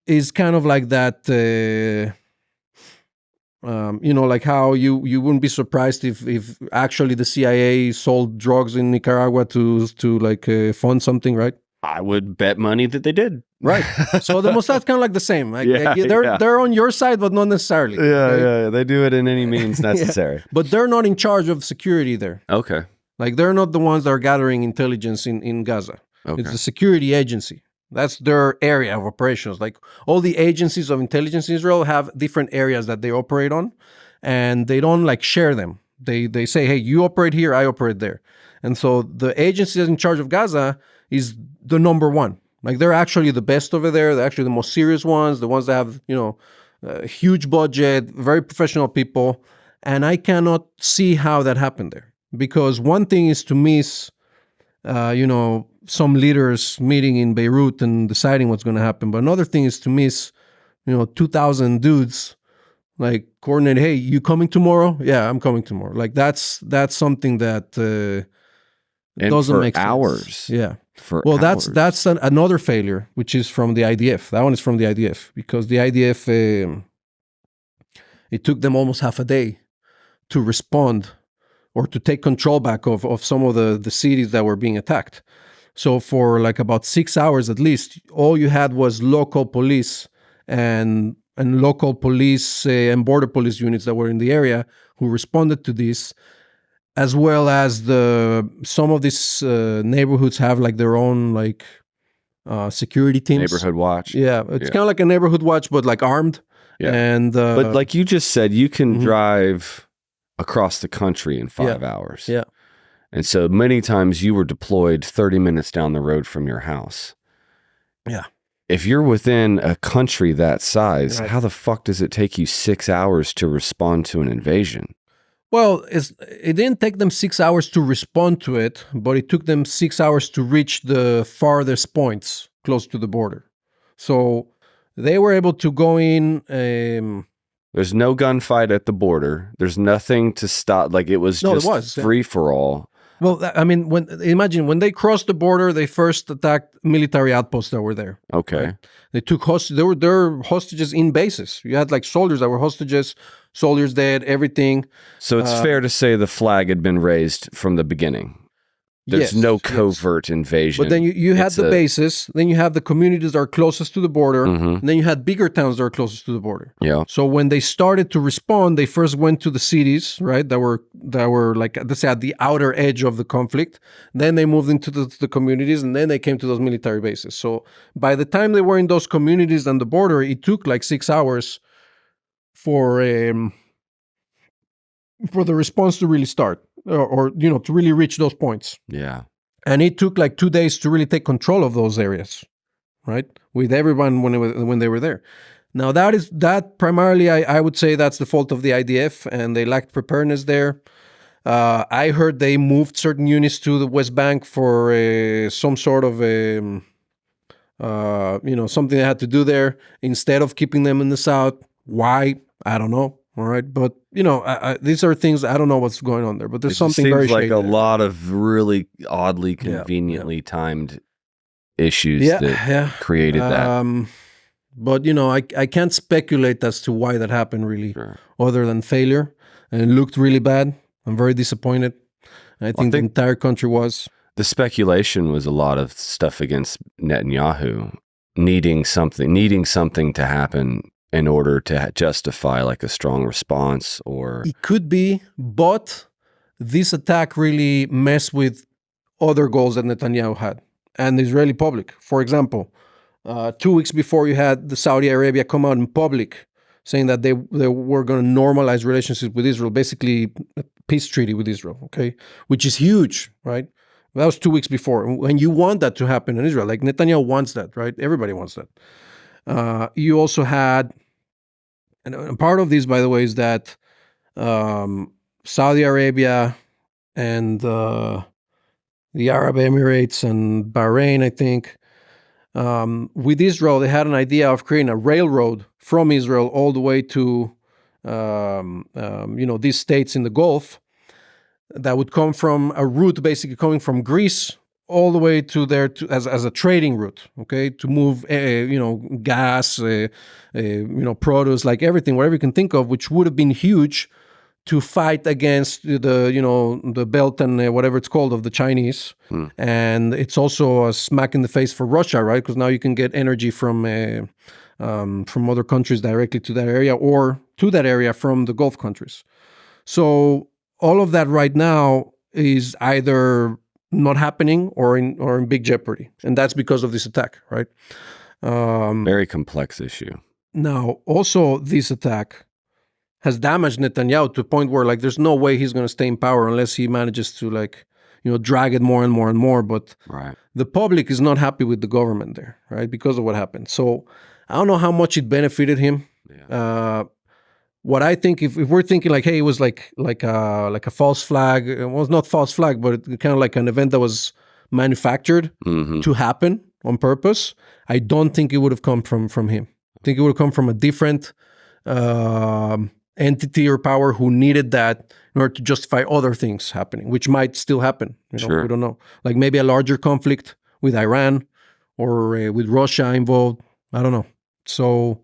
is kind of like that... like how you wouldn't be surprised if actually the CIA sold drugs in Nicaragua to fund something, right? I would bet money that they did. Right. So the Mossad's kind of like the same. They're on your side, but not necessarily. Yeah. They do it in any means necessary. But they're not in charge of security there. Okay. Like they're not the ones that are gathering intelligence in Gaza. Okay. It's the security agency. That's their area of operations. Like all the agencies of intelligence in Israel have different areas that they operate on, and they don't like share them. They say, hey, you operate here, I operate there. And so the agency that's in charge of Gaza is the number one. Like they're actually the best over there. They're actually the most serious ones, the ones that have, a huge budget, very professional people. And I cannot see how that happened there. Because one thing is to miss, some leaders meeting in Beirut and deciding what's going to happen. But another thing is to miss, 2,000 dudes, like coordinate, hey, you coming tomorrow? Yeah, I'm coming tomorrow. Like that's something that doesn't make hours. Sense. Yeah. Hours. That's another failure, which is from the IDF. That one is from the IDF because the IDF, it took them almost half a day to respond or to take control back of some of the cities that were being attacked. So for like about 6 hours at least, all you had was local police and local police and border police units that were in the area who responded to this, as well as some of these neighborhoods have like their own like security teams. Neighborhood watch. Yeah, it's kind of like a neighborhood watch, but like armed. Yeah. And but like you just said, you can drive across the country in 5 hours. Yeah. And so many times you were deployed 30 minutes down the road from your house. Yeah. If you're within a country that size, how the fuck does it take you 6 hours to respond to an invasion? Well, it didn't take them 6 hours to respond to it, but it took them 6 hours to reach the farthest points close to the border. So they were able to go in... There's no gunfight at the border. There's nothing to stop. Like it was just free for all. Well, I mean, imagine when they crossed the border, they first attacked military outposts that were there. Okay. Right? They took there were hostages in bases. You had like soldiers that were hostages, soldiers dead, everything. So it's fair to say the flag had been raised from the beginning. There's no covert invasion. But then you had the bases, then you have the communities that are closest to the border, and then you had bigger towns that are closest to the border. Yeah. So when they started to respond, they first went to the cities, right, that were like, let's say, at the outer edge of the conflict. Then they moved into the communities, and then they came to those military bases. So by the time they were in those communities and the border, it took like 6 hours for the response to really start. Or to really reach those points. Yeah. And it took like 2 days to really take control of those areas, right? With everyone when they were there. Now that primarily, I would say that's the fault of the IDF, and they lacked preparedness there. I heard they moved certain units to the West Bank for some sort of something they had to do there instead of keeping them in the South. Why? I don't know. All right, but these are things I don't know what's going on there, but there's something seems very like shady a there. lot of really oddly, conveniently timed issues that created that. But I can't speculate as to why that happened really, other than failure, and it looked really bad. I'm very disappointed. I think the entire country was. The speculation was a lot of stuff against Netanyahu, needing something to happen in order to justify like a strong response, or it could be, but this attack really messed with other goals that Netanyahu had and the Israeli public. For example, 2 weeks before, you had the Saudi Arabia come out in public saying that they were going to normalize relationships with Israel, basically a peace treaty with Israel, okay, which is huge, right? That was 2 weeks before. And you want that to happen in Israel. Like Netanyahu wants that, right? Everybody wants that. You also had, and part of this, by the way, is that Saudi Arabia and the Arab Emirates and Bahrain, I think, with Israel, they had an idea of creating a railroad from Israel all the way to, these states in the Gulf that would come from a route basically coming from Greece all the way to there as a trading route, okay, to move, gas, produce, like everything, whatever you can think of, which would have been huge to fight against the belt and whatever it's called of the Chinese. And it's also a smack in the face for Russia, right? Because now you can get energy from other countries directly to that area, or to that area from the Gulf countries. So all of that right now is either not happening or in big jeopardy, and that's because of this attack, right? Very complex issue. Now, also, this attack has damaged Netanyahu to a point where, like, there's no way he's going to stay in power unless he manages to, like, drag it more and more and more. But the public is not happy with the government there, right, because of what happened. So I don't know how much it benefited him. What I think, if we're thinking like, hey, it was like a false flag. It was not false flag, but kind of like an event that was manufactured to happen on purpose. I don't think it would have come from him. I think it would have come from a different entity or power who needed that in order to justify other things happening, which might still happen. We don't know. Like maybe a larger conflict with Iran or with Russia involved. I don't know. So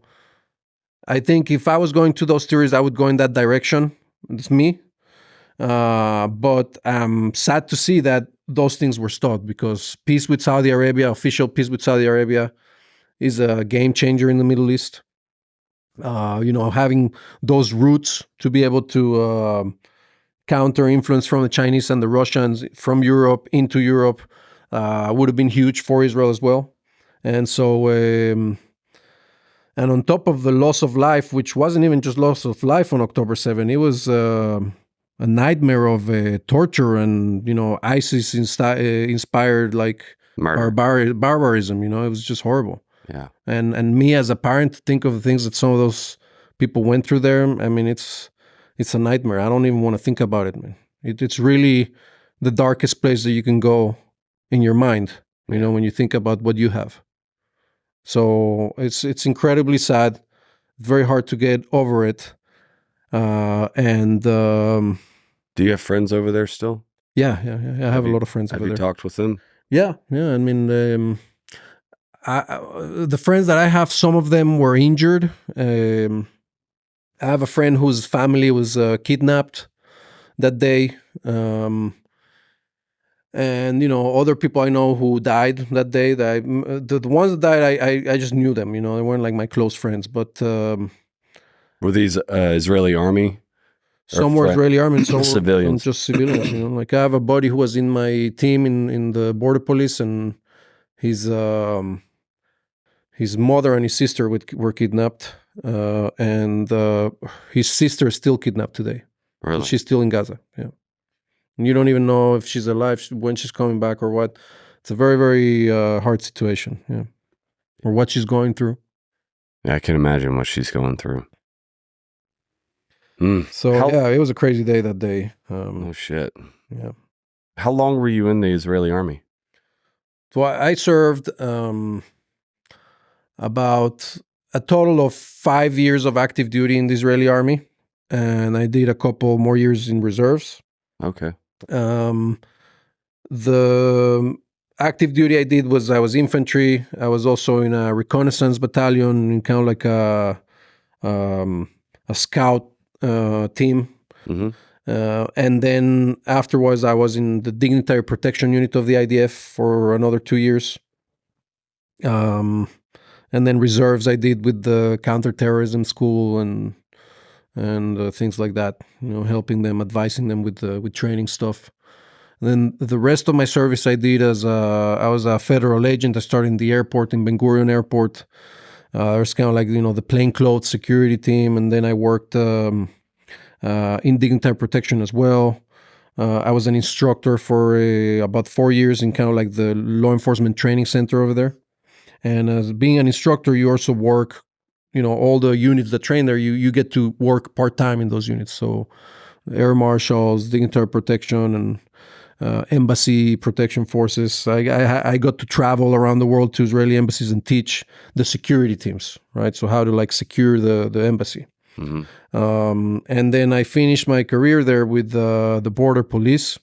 I think if I was going to those theories, I would go in that direction. It's me. But I'm sad to see that those things were stopped, because peace with Saudi Arabia, official peace with Saudi Arabia, is a game changer in the Middle East. Having those routes to be able to counter influence from the Chinese and the Russians from Europe into Europe would have been huge for Israel as well. And so, and on top of the loss of life, which wasn't even just loss of life on October 7, it was a nightmare of torture and, ISIS inspired like barbarism. It was just horrible. Yeah. And me as a parent, think of the things that some of those people went through there. I mean, it's a nightmare. I don't even want to think about it, man. It's really the darkest place that you can go in your mind, when you think about what you have. So it's incredibly sad, very hard to get over it. Do you have friends over there still? Yeah. I have a lot of friends over there. Have you talked with them? Yeah. I mean, the friends that I have, some of them were injured. I have a friend whose family was kidnapped that day. And other people I know who died that day. The ones that died, I just knew them. They weren't like my close friends. But were these Israeli army? Some were Israeli army, and some civilians. Just civilians. Like I have a buddy who was in my team in the border police, and his mother and his sister were kidnapped, and his sister is still kidnapped today. Really? She's still in Gaza. Yeah. And you don't even know if she's alive, when she's coming back, or what. It's a very, very hard situation. Yeah. Or what she's going through. Yeah, I can imagine what she's going through. So it was a crazy day that day. Oh shit. Yeah. How long were you in the Israeli army? So I served about a total of 5 years of active duty in the Israeli army. and I did a couple more years in reserves. Okay. The active duty I did was I was infantry. I was also in a reconnaissance battalion, in kind of like a scout team. Mm-hmm. And then afterwards, I was in the dignitary protection unit of the IDF for another 2 years. And then reserves I did with the counterterrorism school and things like that. Helping them, advising them with training stuff. And then the rest of my service I did as I was a federal agent. I started in the airport, in Ben Gurion Airport. There's kind of like the plainclothes security team, and then I worked in dignitary protection as well. I was an instructor for about 4 years in kind of like the law enforcement training center over there. And as being an instructor, you also work, all the units that train there, you get to work part-time in those units. So air marshals, dignitary protection, and embassy protection forces. I got to travel around the world to Israeli embassies and teach the security teams, right? So how to secure the embassy. Mm-hmm. And then I finished my career there with the border police,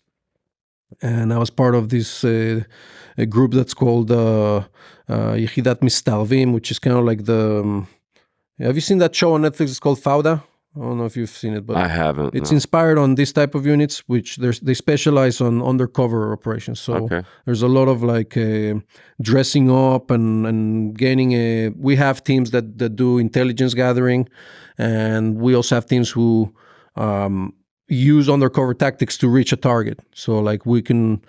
and I was part of this a group that's called Yechidat Mistarvim, which is kind of like the. Have you seen that show on Netflix? It's called Fauda. I don't know if you've seen it, but I haven't. It's inspired on this type of units, which they specialize on undercover operations. So there's a lot of dressing up and gaining we have teams that do intelligence gathering, and we also have teams who use undercover tactics to reach a target. So we can,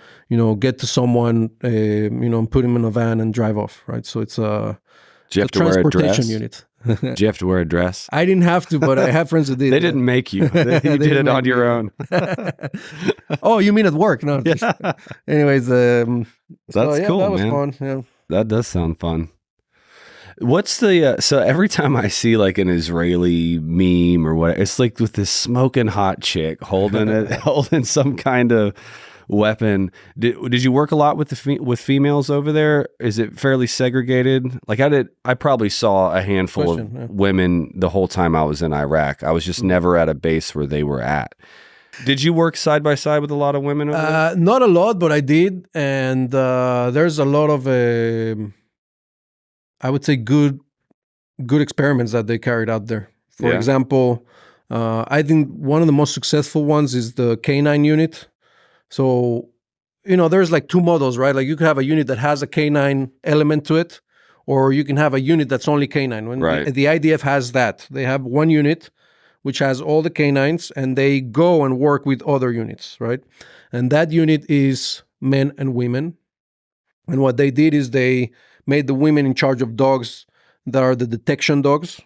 get to someone, and put him in a van and drive off, right? So it's a transportation unit. Did you have to wear a dress? I didn't have to, but I have friends who did. They didn't make you. You did it on your own. Oh, you mean at work? No. Yeah. Anyways, that's cool, that was man. fun. Yeah. That does sound fun. What's the so every time I see an Israeli meme or what, it's with this smoking hot chick holding some kind of weapon. Did you work a lot with with females over there? Is it fairly segregated? I probably saw a handful of women the whole time I was in Iraq. I was just never at a base where they were at. Did you work side by side with a lot of women over there? Not a lot, but I did, and there's a lot of I would say good experiments that they carried out there. For example, I think one of the most successful ones is the K9 unit. So, there's two models, right? You could have a unit that has a K9 element to it, or you can have a unit that's only K9. Right. The IDF has that. They have one unit which has all the K9s, and they go and work with other units, right? And that unit is men and women. And what they did is they made the women in charge of dogs that are the detection dogs,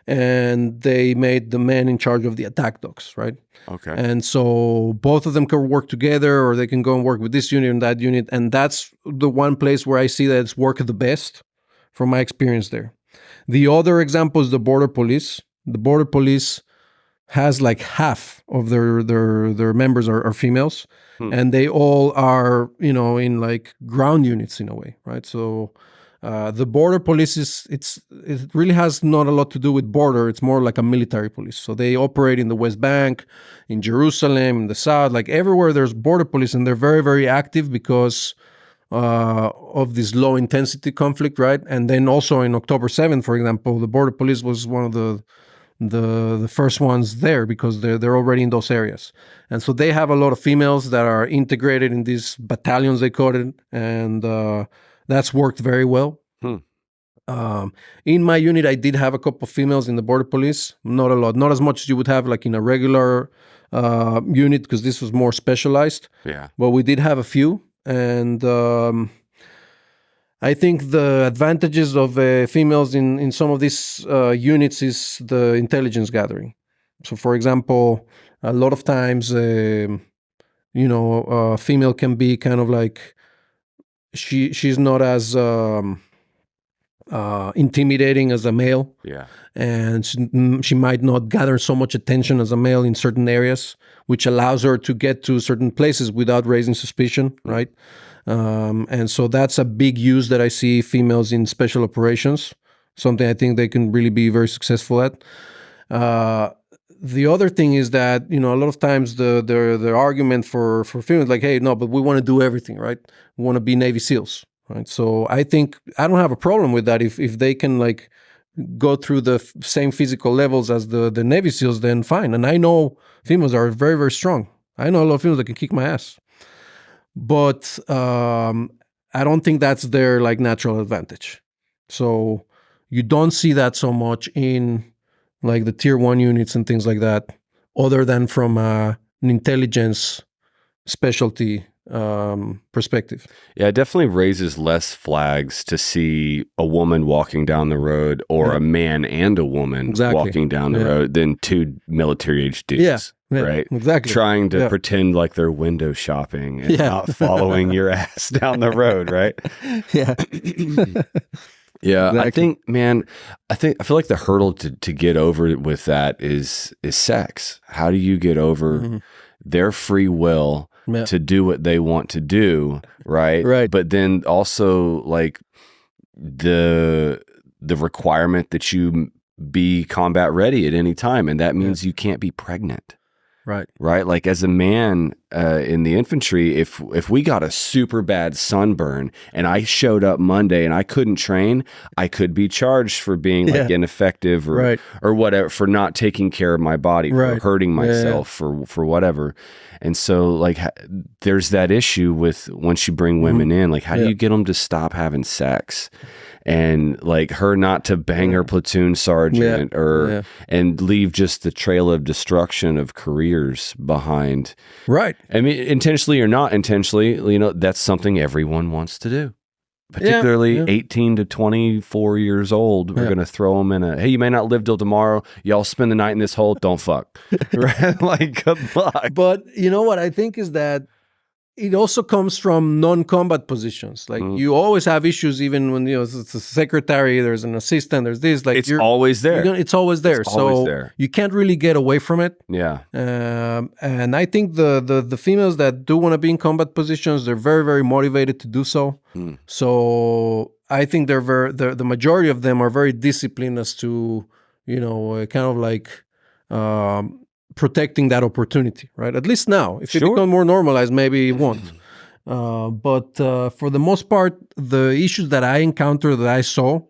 and they made the men in charge of the attack dogs, right? Okay. And so both of them can work together, or they can go and work with this unit and that unit. And that's the one place where I see that it's worked the best from my experience there. The other example is the border police. The border police has half of their members are females, and they all are, in ground units in a way, right? So the border police it really has not a lot to do with border. It's more like a military police. So they operate in the West Bank, in Jerusalem, in the South, everywhere there's border police, and they're very, very active because of this low intensity conflict, right? And then also in October 7th, for example, the border police was one of the first ones there because they're already in those areas. And so they have a lot of females that are integrated in these battalions, they call it, and that's worked very well. In my unit, I did have a couple of females in the border police. Not a lot, not as much as you would have in a regular unit, because this was more specialized. Yeah. But we did have a few, and I think the advantages of females in some of these units is the intelligence gathering. So, for example, a lot of times, a female can be kind of she's not as intimidating as a male. Yeah. And she might not gather so much attention as a male in certain areas, which allows her to get to certain places without raising suspicion, right? And so that's a big use that I see females in special operations, something I think they can really be very successful at. the other thing is that, a lot of times the argument for females, like, hey, no, but we want to do everything, right? We want to be Navy SEALs, right? So I think I don't have a problem with that. If they can like go through the same physical levels as the Navy SEALs, then fine. And I know females are very, very strong. I know a lot of females that can kick my ass. But I don't think that's their like natural advantage. So you don't see that so much in like the tier 1 units and things like that, other than from an intelligence specialty perspective. Yeah, it definitely raises less flags to see a woman walking down the road or a man and a woman walking down the road than two military-age dudes. Yeah, right? Exactly. Trying to pretend like they're window shopping and not following your ass down the road, right? Yeah. Yeah, exactly. I think, man, I feel like the hurdle to get over with that is sex. How do you get over their free will to do what they want to do, right? Right. But then also like the requirement that you be combat ready at any time, and that means you can't be pregnant. Right. Right. Like as a man in the infantry, if we got a super bad sunburn and I showed up Monday and I couldn't train, I could be charged for being like ineffective or whatever, for not taking care of my body, for hurting myself, for whatever. And so like there's that issue with once you bring women in, like how do you get them to stop having sex? And like her not to bang her platoon sergeant and leave just the trail of destruction of careers behind. Right. I mean, intentionally or not intentionally, that's something everyone wants to do. Particularly 18 to 24 years old, we're going to throw them in hey, you may not live till tomorrow. Y'all spend the night in this hole. Don't fuck. Right? Like, good luck. But you know what I think is that it also comes from non-combat positions. Like you always have issues, even when it's a secretary, there's an assistant, there's this. Like it's always there. It's always there. It's always there. You can't really get away from it. Yeah. And I think the females that do want to be in combat positions, they're very, very motivated to do so. So I think the majority of them are very disciplined as to kind of like protecting that opportunity, right? At least now. If it becomes more normalized, maybe it won't. But for the most part, the issues that I encountered, that I saw,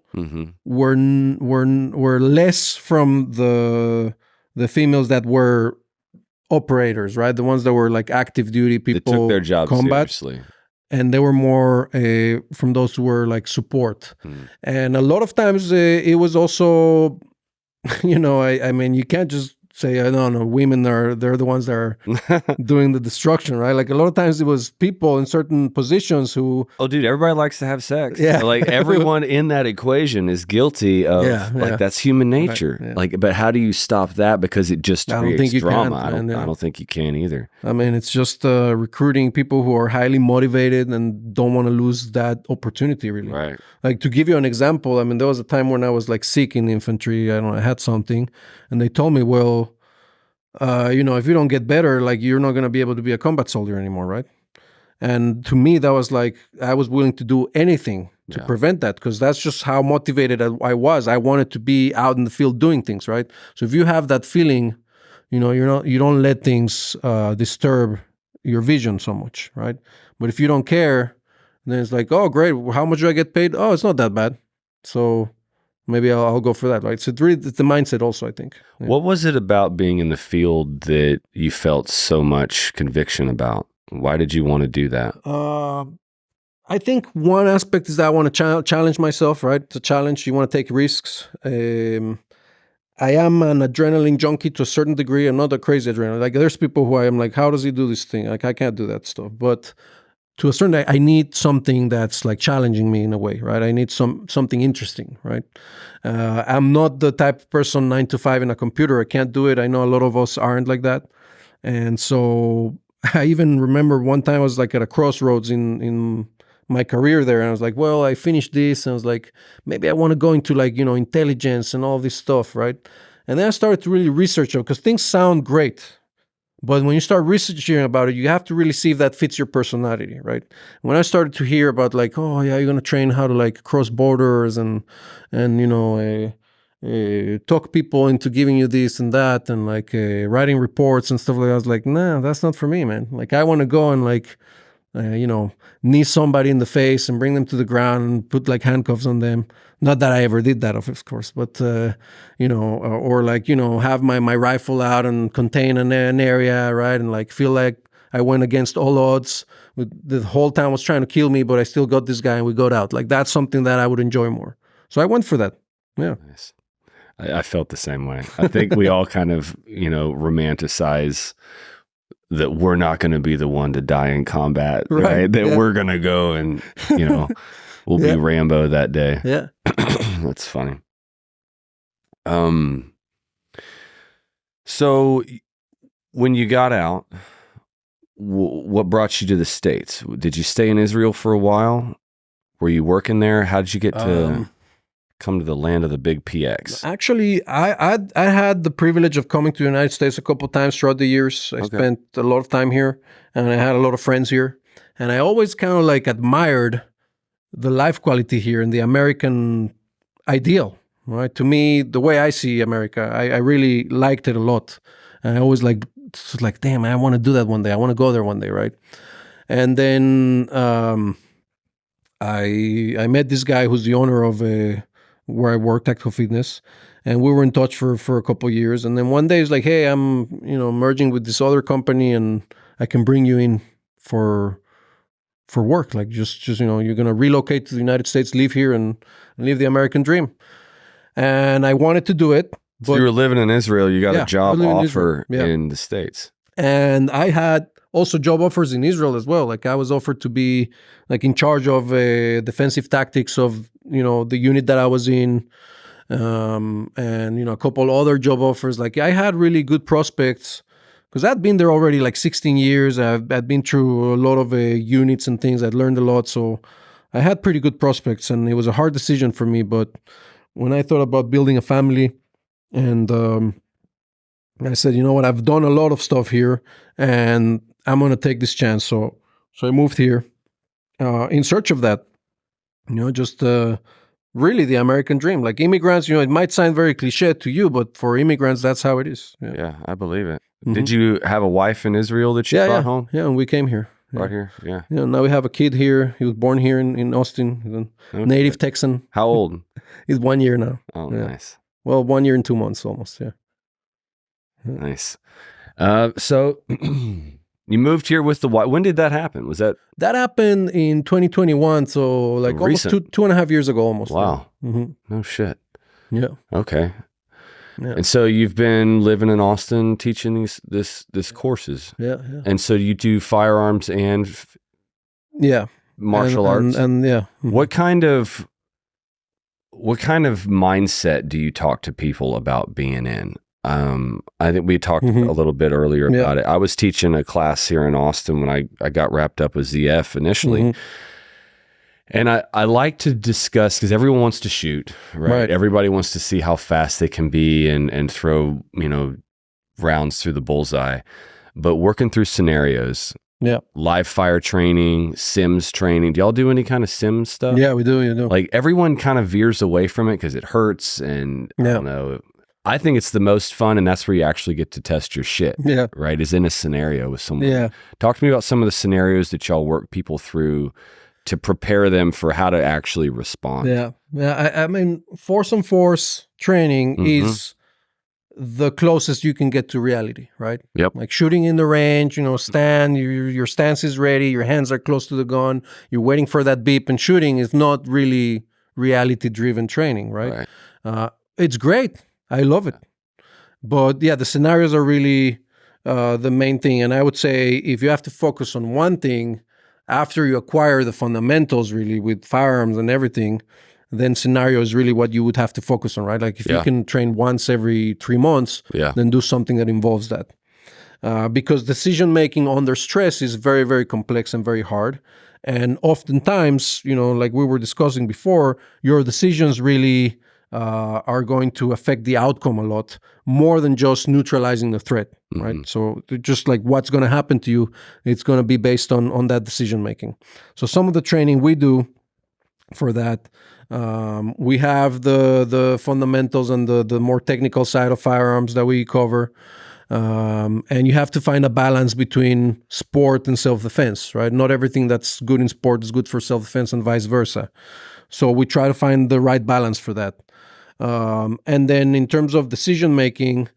were less from the females that were operators, right? The ones that were like active duty people, they took their job seriously. And they were more from those who were like support. And a lot of times it was also, I mean, you can't just say, no, women they're the ones that are doing the destruction, right? Like a lot of times it was people in certain positions who... Oh, dude, everybody likes to have sex. Yeah. So, like everyone in that equation is guilty of, that's human nature. Right, Like, but how do you stop that? Because it just creates drama. I don't think you can either. I mean, it's just recruiting people who are highly motivated and don't want to lose that opportunity, really. Right. Like to give you an example, I mean, there was a time when I was like sick in the infantry. I had something, and they told me, well, if you don't get better, like you're not going to be able to be a combat soldier anymore, right? And to me, that was like, I was willing to do anything to prevent that, because that's just how motivated I was. I wanted to be out in the field doing things, right? So if you have that feeling, you don't let things disturb your vision so much, right? But if you don't care, then it's like, oh, great, how much do I get paid? Oh, it's not that bad. So maybe I'll go for that, right? So it's the mindset also, I think. Yeah. What was it about being in the field that you felt so much conviction about? Why did you want to do that? I think one aspect is that I want to challenge myself, right? It's a challenge. You want to take risks. I am an adrenaline junkie to a certain degree. I'm not a crazy adrenaline. Like there's people who I am like, how does he do this thing? Like I can't do that stuff. But to a certain, I need something that's like challenging me in a way, right? I need something interesting, right? I'm not the type of person 9 to 5 in a computer. I can't do it. I know a lot of us aren't like that. And so I even remember one time I was like at a crossroads in my career there. And I was like, well, I finished this. And I was like, maybe I want to go into like, intelligence and all this stuff, right? And then I started to really research it because things sound great. But when you start researching about it, you have to really see if that fits your personality, right? When I started to hear about like, oh yeah, you're gonna train how to like cross borders and talk people into giving you this and that, and like writing reports and stuff like that. I was like, nah, that's not for me, man. Like, I want to go and like, knee somebody in the face and bring them to the ground and put like handcuffs on them. Not that I ever did that, of course, but, or like, have my rifle out and contain an area, right? And like feel like I went against all odds. The whole town was trying to kill me, but I still got this guy and we got out. Like, that's something that I would enjoy more. So I went for that. Yeah. Nice. I felt the same way. I think we all kind of, romanticize that we're not going to be the one to die in combat, right? That we're going to go and, we'll be Rambo that day. Yeah. That's funny. So when you got out, what brought you to the States? Did you stay in Israel for a while? Were you working there? How did you get to come to the land of the big PX? Actually, I had the privilege of coming to the United States a couple of times throughout the years. I spent a lot of time here, and I had a lot of friends here. And I always kind of like admired the life quality here and the American ideal, right? To me, the way I see America, I really liked it a lot. And I always like, damn, I want to do that one day. I want to go there one day, right? And then I met this guy who's the owner of where I work, Tactical Fitness, and we were in touch for a couple of years. And then one day he's like, hey, I'm merging with this other company, and I can bring you in for work. Like, just you're gonna relocate to the United States, live here, and live the American dream. And I wanted to do it. So you were living in Israel. You got a job offer in the States, and I had also job offers in Israel as well. Like, I was offered to be like in charge of defensive tactics of the unit that I was in, and a couple other job offers. Like, I had really good prospects because I'd been there already like 16 years. I'd been through a lot of units and things. I'd learned a lot, so I had pretty good prospects, and it was a hard decision for me. But when I thought about building a family, and I said, you know what, I've done a lot of stuff here, and I'm going to take this chance. So I moved here in search of that, just really the American dream. Like, immigrants, it might sound very cliche to you, but for immigrants, that's how it is. Yeah, I believe it. Mm-hmm. Did you have a wife in Israel that you brought home? Yeah, and we came here. Right here, yeah. Now we have a kid here. He was born here in Austin. He's a native Texan. How old? He's 1 year now. Oh, nice. Well, 1 year and 2 months almost, yeah. Nice. So you moved here with the wife. When did that happen? Was that? That happened in 2021, so like almost 2.5 years ago almost. Wow. No shit. Yeah. Okay. Yeah. And so you've been living in Austin teaching this courses. Yeah. And so you do firearms and martial arts. And yeah. What kind of mindset do you talk to people about being in? I think we talked a little bit earlier about it. I was teaching a class here in Austin when I got wrapped up with ZF initially. And I like to discuss, because everyone wants to shoot, right? Everybody wants to see how fast they can be and throw, rounds through the bullseye. But working through scenarios, live fire training, sims training. Do y'all do any kind of sim stuff? Yeah, we do. Like, everyone kind of veers away from it because it hurts, and I don't know. I think it's the most fun, and that's where you actually get to test your shit. Yeah. Right? Is in a scenario with someone. Yeah. Talk to me about some of the scenarios that y'all work people through to prepare them for how to actually respond. Yeah. I mean, force on force training is the closest you can get to reality, right? Yep. Like shooting in the range, stand, your stance is ready, your hands are close to the gun, you're waiting for that beep, and shooting is not really reality-driven training, right? It's great. I love it. But yeah, the scenarios are really the main thing. And I would say if you have to focus on one thing, after you acquire the fundamentals really with firearms and everything, then scenario is really what you would have to focus on, right? Like if you can train once every 3 months, then do something that involves that. Because decision-making under stress is very, very complex and very hard. And oftentimes, like we were discussing before, your decisions really are going to affect the outcome a lot more than just neutralizing the threat, right? So just like what's going to happen to you, it's going to be based on that decision making. So some of the training we do for that We have the fundamentals and the more technical side of firearms that we cover. And you have to find a balance between sport and self-defense, right? Not everything that's good in sport is good for self-defense and vice versa. So we try to find the right balance for that. And then in terms of decision-making,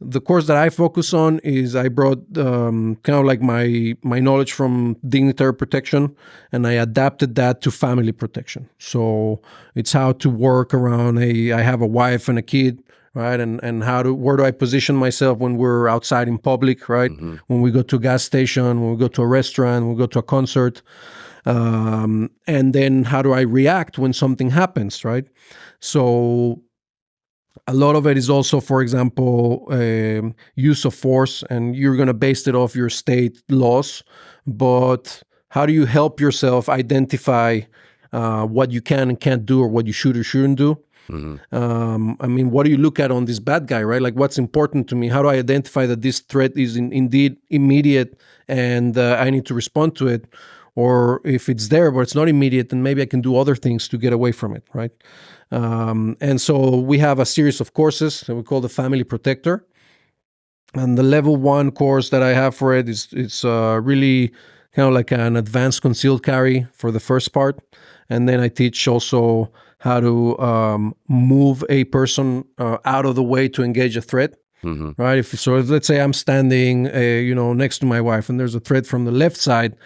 the course that I focus on is I brought kind of like my knowledge from dignitary protection, and I adapted that to family protection. So it's how to work around I have a wife and a kid, right? And where do I position myself when we're outside in public, right? Mm-hmm. When we go to a gas station, when we go to a restaurant, when we go to a concert. And then how do I react when something happens, right? So a lot of it is also, for example, use of force, and you're going to base it off your state laws. But how do you help yourself identify what you can and can't do, or what you should or shouldn't do? Mm-hmm. I mean, what do you look at on this bad guy, right? Like, what's important to me? How do I identify that this threat is indeed immediate and I need to respond to it? Or if it's there, but it's not immediate, then maybe I can do other things to get away from it, right? And so we have a series of courses that we call the Family Protector. And the level 1 course that I have for it it's really kind of like an advanced concealed carry for the first part. And then I teach also how to move a person out of the way to engage a threat. Mm-hmm. Right? If let's say I'm standing, next to my wife, and there's a threat from the left side.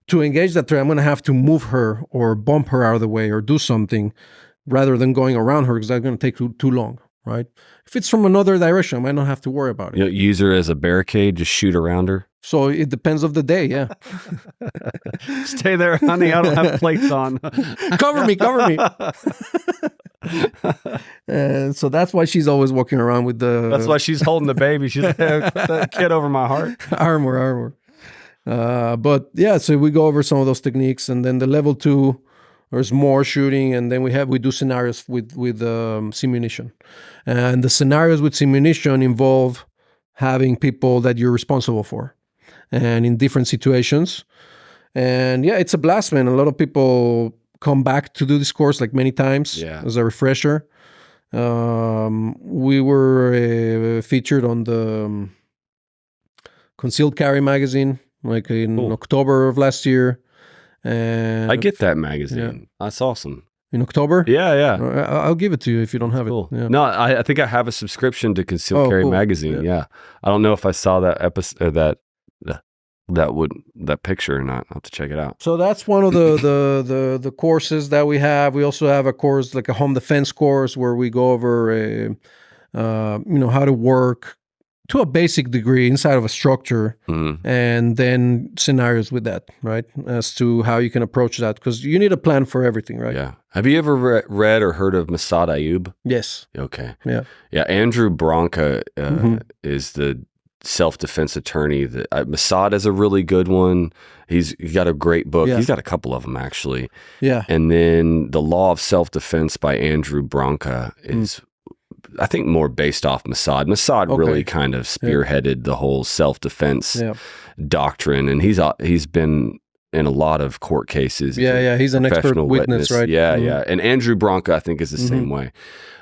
To engage that threat, I'm going to have to move her or bump her out of the way or do something rather than going around her, because that's going to take too long, right? If it's from another direction, I might not have to worry about it. Use her as a barricade, just shoot around her? So it depends of the day, yeah. Stay there, honey. I don't have plates on. Cover me. So that's why she's always walking around with the... That's why she's holding the baby. She's like, put that kid over my heart. Armor. But yeah, so we go over some of those techniques, and then the level 2, there's more shooting, and then we do scenarios with simunition, and the scenarios with simunition involve having people that you're responsible for, and in different situations, and yeah, it's a blast, man. A lot of people come back to do this course like many times as a refresher. We were featured on the Concealed Carry magazine. Like in October of last year. And I get that magazine. Yeah. That's awesome. In October? Yeah. I'll give it to you if you don't have it. Yeah. No, I think I have a subscription to Concealed Carry magazine. Yeah. I don't know if I saw that episode, that picture or not. I'll have to check it out. So that's one of the courses that we have. We also have a course, like a home defense course, where we go over how to work to a basic degree inside of a structure, and then scenarios with that, right? As to how you can approach that, because you need a plan for everything, right? Yeah. Have you ever read or heard of Massad Ayoob? Yes. Okay. Yeah. Yeah. Andrew Branca is the self-defense attorney. Massad is a really good one. He's got a great book. Yeah. He's got a couple of them, actually. Yeah. And then The Law of Self-Defense by Andrew Branca is... I think more based off Massad. Massad really kind of spearheaded the whole self-defense doctrine, and he's been in a lot of court cases. Yeah, he's an expert witness, right? Yeah. And Andrew Branca, I think, is the same way.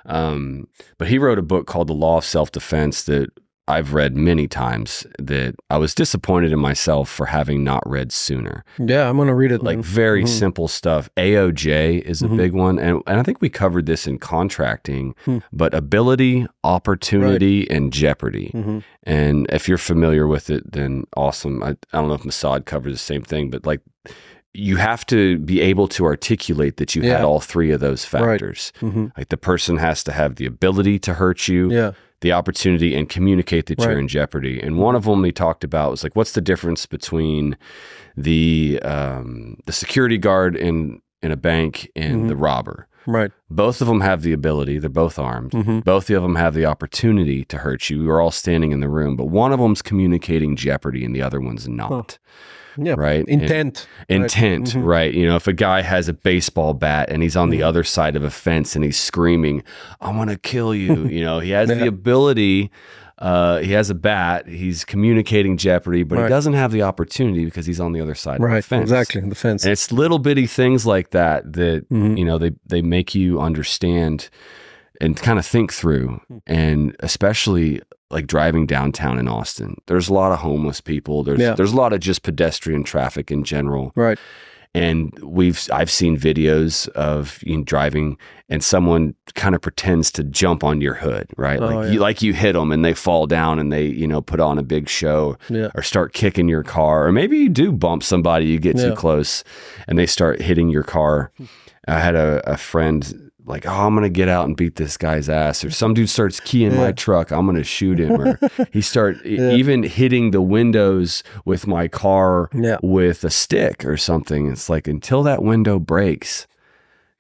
But he wrote a book called The Law of Self-Defense that I've read many times, that I was disappointed in myself for having not read sooner. Yeah, I'm going to read it. Like very simple stuff. AOJ is a big one. And I think we covered this in contracting, but ability, opportunity, and jeopardy. And if you're familiar with it, then awesome. I don't know if Massad covers the same thing, but like, you have to be able to articulate that you had all 3 of those factors. Like the person has to have the ability to hurt you, the opportunity, and communicate that you're in jeopardy. And one of them he talked about was like, what's the difference between the security guard in a bank and the robber? Right. Both of them have the ability. They're both armed. Both of them have the opportunity to hurt you. We're all standing in the room, but one of them's communicating jeopardy and the other one's not. Yeah, right. Intent, right? You know, if a guy has a baseball bat and he's on the other side of a fence and he's screaming, "I want to kill you," you know, he has the ability He has a bat. He's communicating jeopardy, but he doesn't have the opportunity because he's on the other side of the fence. Exactly, the fence. And it's little bitty things like that you know, they make you understand and kind of think through. And especially like driving downtown in Austin, there's a lot of homeless people. There's a lot of just pedestrian traffic in general. Right. And I've seen videos of driving and someone kind of pretends to jump on your hood, right? Like you hit them and they fall down and they, put on a big show or start kicking your car, or maybe you do bump somebody, you get too close and they start hitting your car. I had a friend like, oh, I'm going to get out and beat this guy's ass, or some dude starts keying my truck, I'm going to shoot him, or he even hitting the windows with my car with a stick or something. It's like, until that window breaks,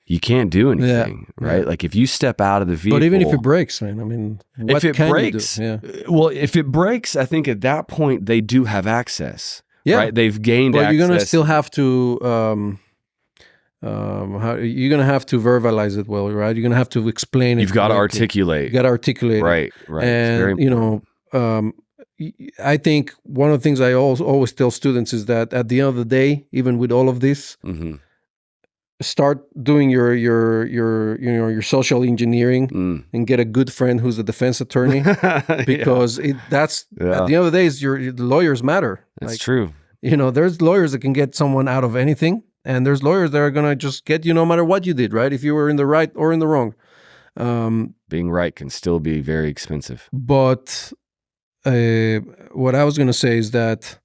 you can't do anything, right? Like if you step out of the vehicle. But even if it breaks, man, I mean, what if it can breaks, you do? Well, if it breaks, I think at that point they do have access, right? They've gained access. But you're going to still have to, you're gonna have to verbalize it well, right? You're gonna have to explain it. You've got to articulate. You got to articulate right, it. right. And I think one of the things I always tell students is that at the end of the day, even with all of this, start doing your social engineering and get a good friend who's a defense attorney, because at the end of the day, the lawyers matter. That's true. There's lawyers that can get someone out of anything. And there's lawyers that are going to just get you no matter what you did, right? If you were in the right or in the wrong. Being right can still be very expensive. But what I was going to say is that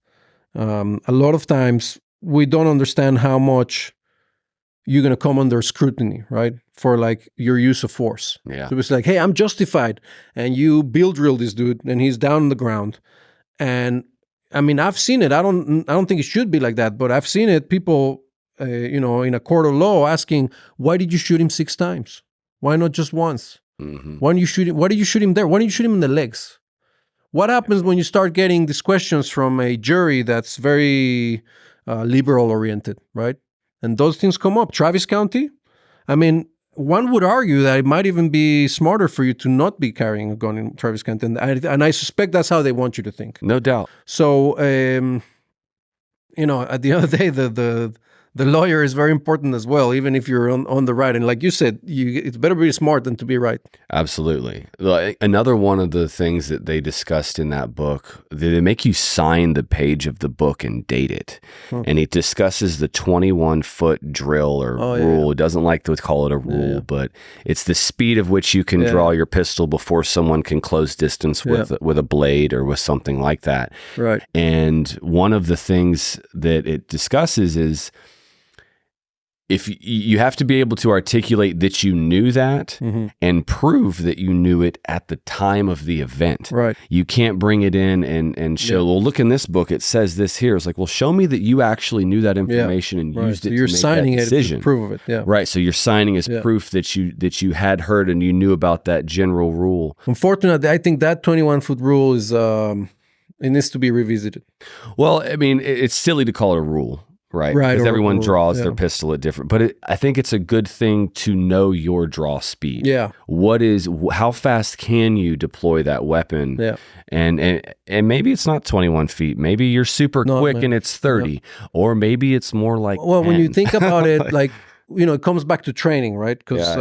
a lot of times we don't understand how much you're going to come under scrutiny, right? For like your use of force. Yeah. So it's like, hey, I'm justified. And you drill this dude and he's down on the ground. And I mean, I've seen it. I don't think it should be like that, but I've seen it. People... in a court of law asking, why did you shoot him 6 times? Why not just once? Why did you shoot him? Why did you shoot him there? Why didn't you shoot him in the legs? What happens when you start getting these questions from a jury that's very liberal oriented, right? And those things come up. Travis County, I mean, one would argue that it might even be smarter for you to not be carrying a gun in Travis County. And I suspect that's how they want you to think. No doubt. So, at the end of the day, the lawyer is very important as well, even if you're on the right. And like you said, it's better to be smart than to be right. Absolutely. Another one of the things that they discussed in that book, they make you sign the page of the book and date it. And it discusses the 21-foot drill or rule. Yeah. It doesn't like to call it a rule, but it's the speed of which you can draw your pistol before someone can close distance with a blade or with something like that. Right. And one of the things that it discusses is, if you have to be able to articulate that you knew that and prove that you knew it at the time of the event. Right. You can't bring it in and show, well, look in this book, it says this here. It's like, well, show me that you actually knew that information and used it to make that decision. It proof of it. Yeah. Right. So you're signing as proof that you had heard and you knew about that general rule. Unfortunately, I think that 21-foot rule is it needs to be revisited. Well, I mean, it's silly to call it a rule. Right. Because everyone draws their pistol at different, but I think it's a good thing to know your draw speed. Yeah. How fast can you deploy that weapon? Yeah. And maybe it's not 21 feet. Maybe you're super quick and it's 30, or maybe it's more like 10. When you think about it, like, it comes back to training, right? Because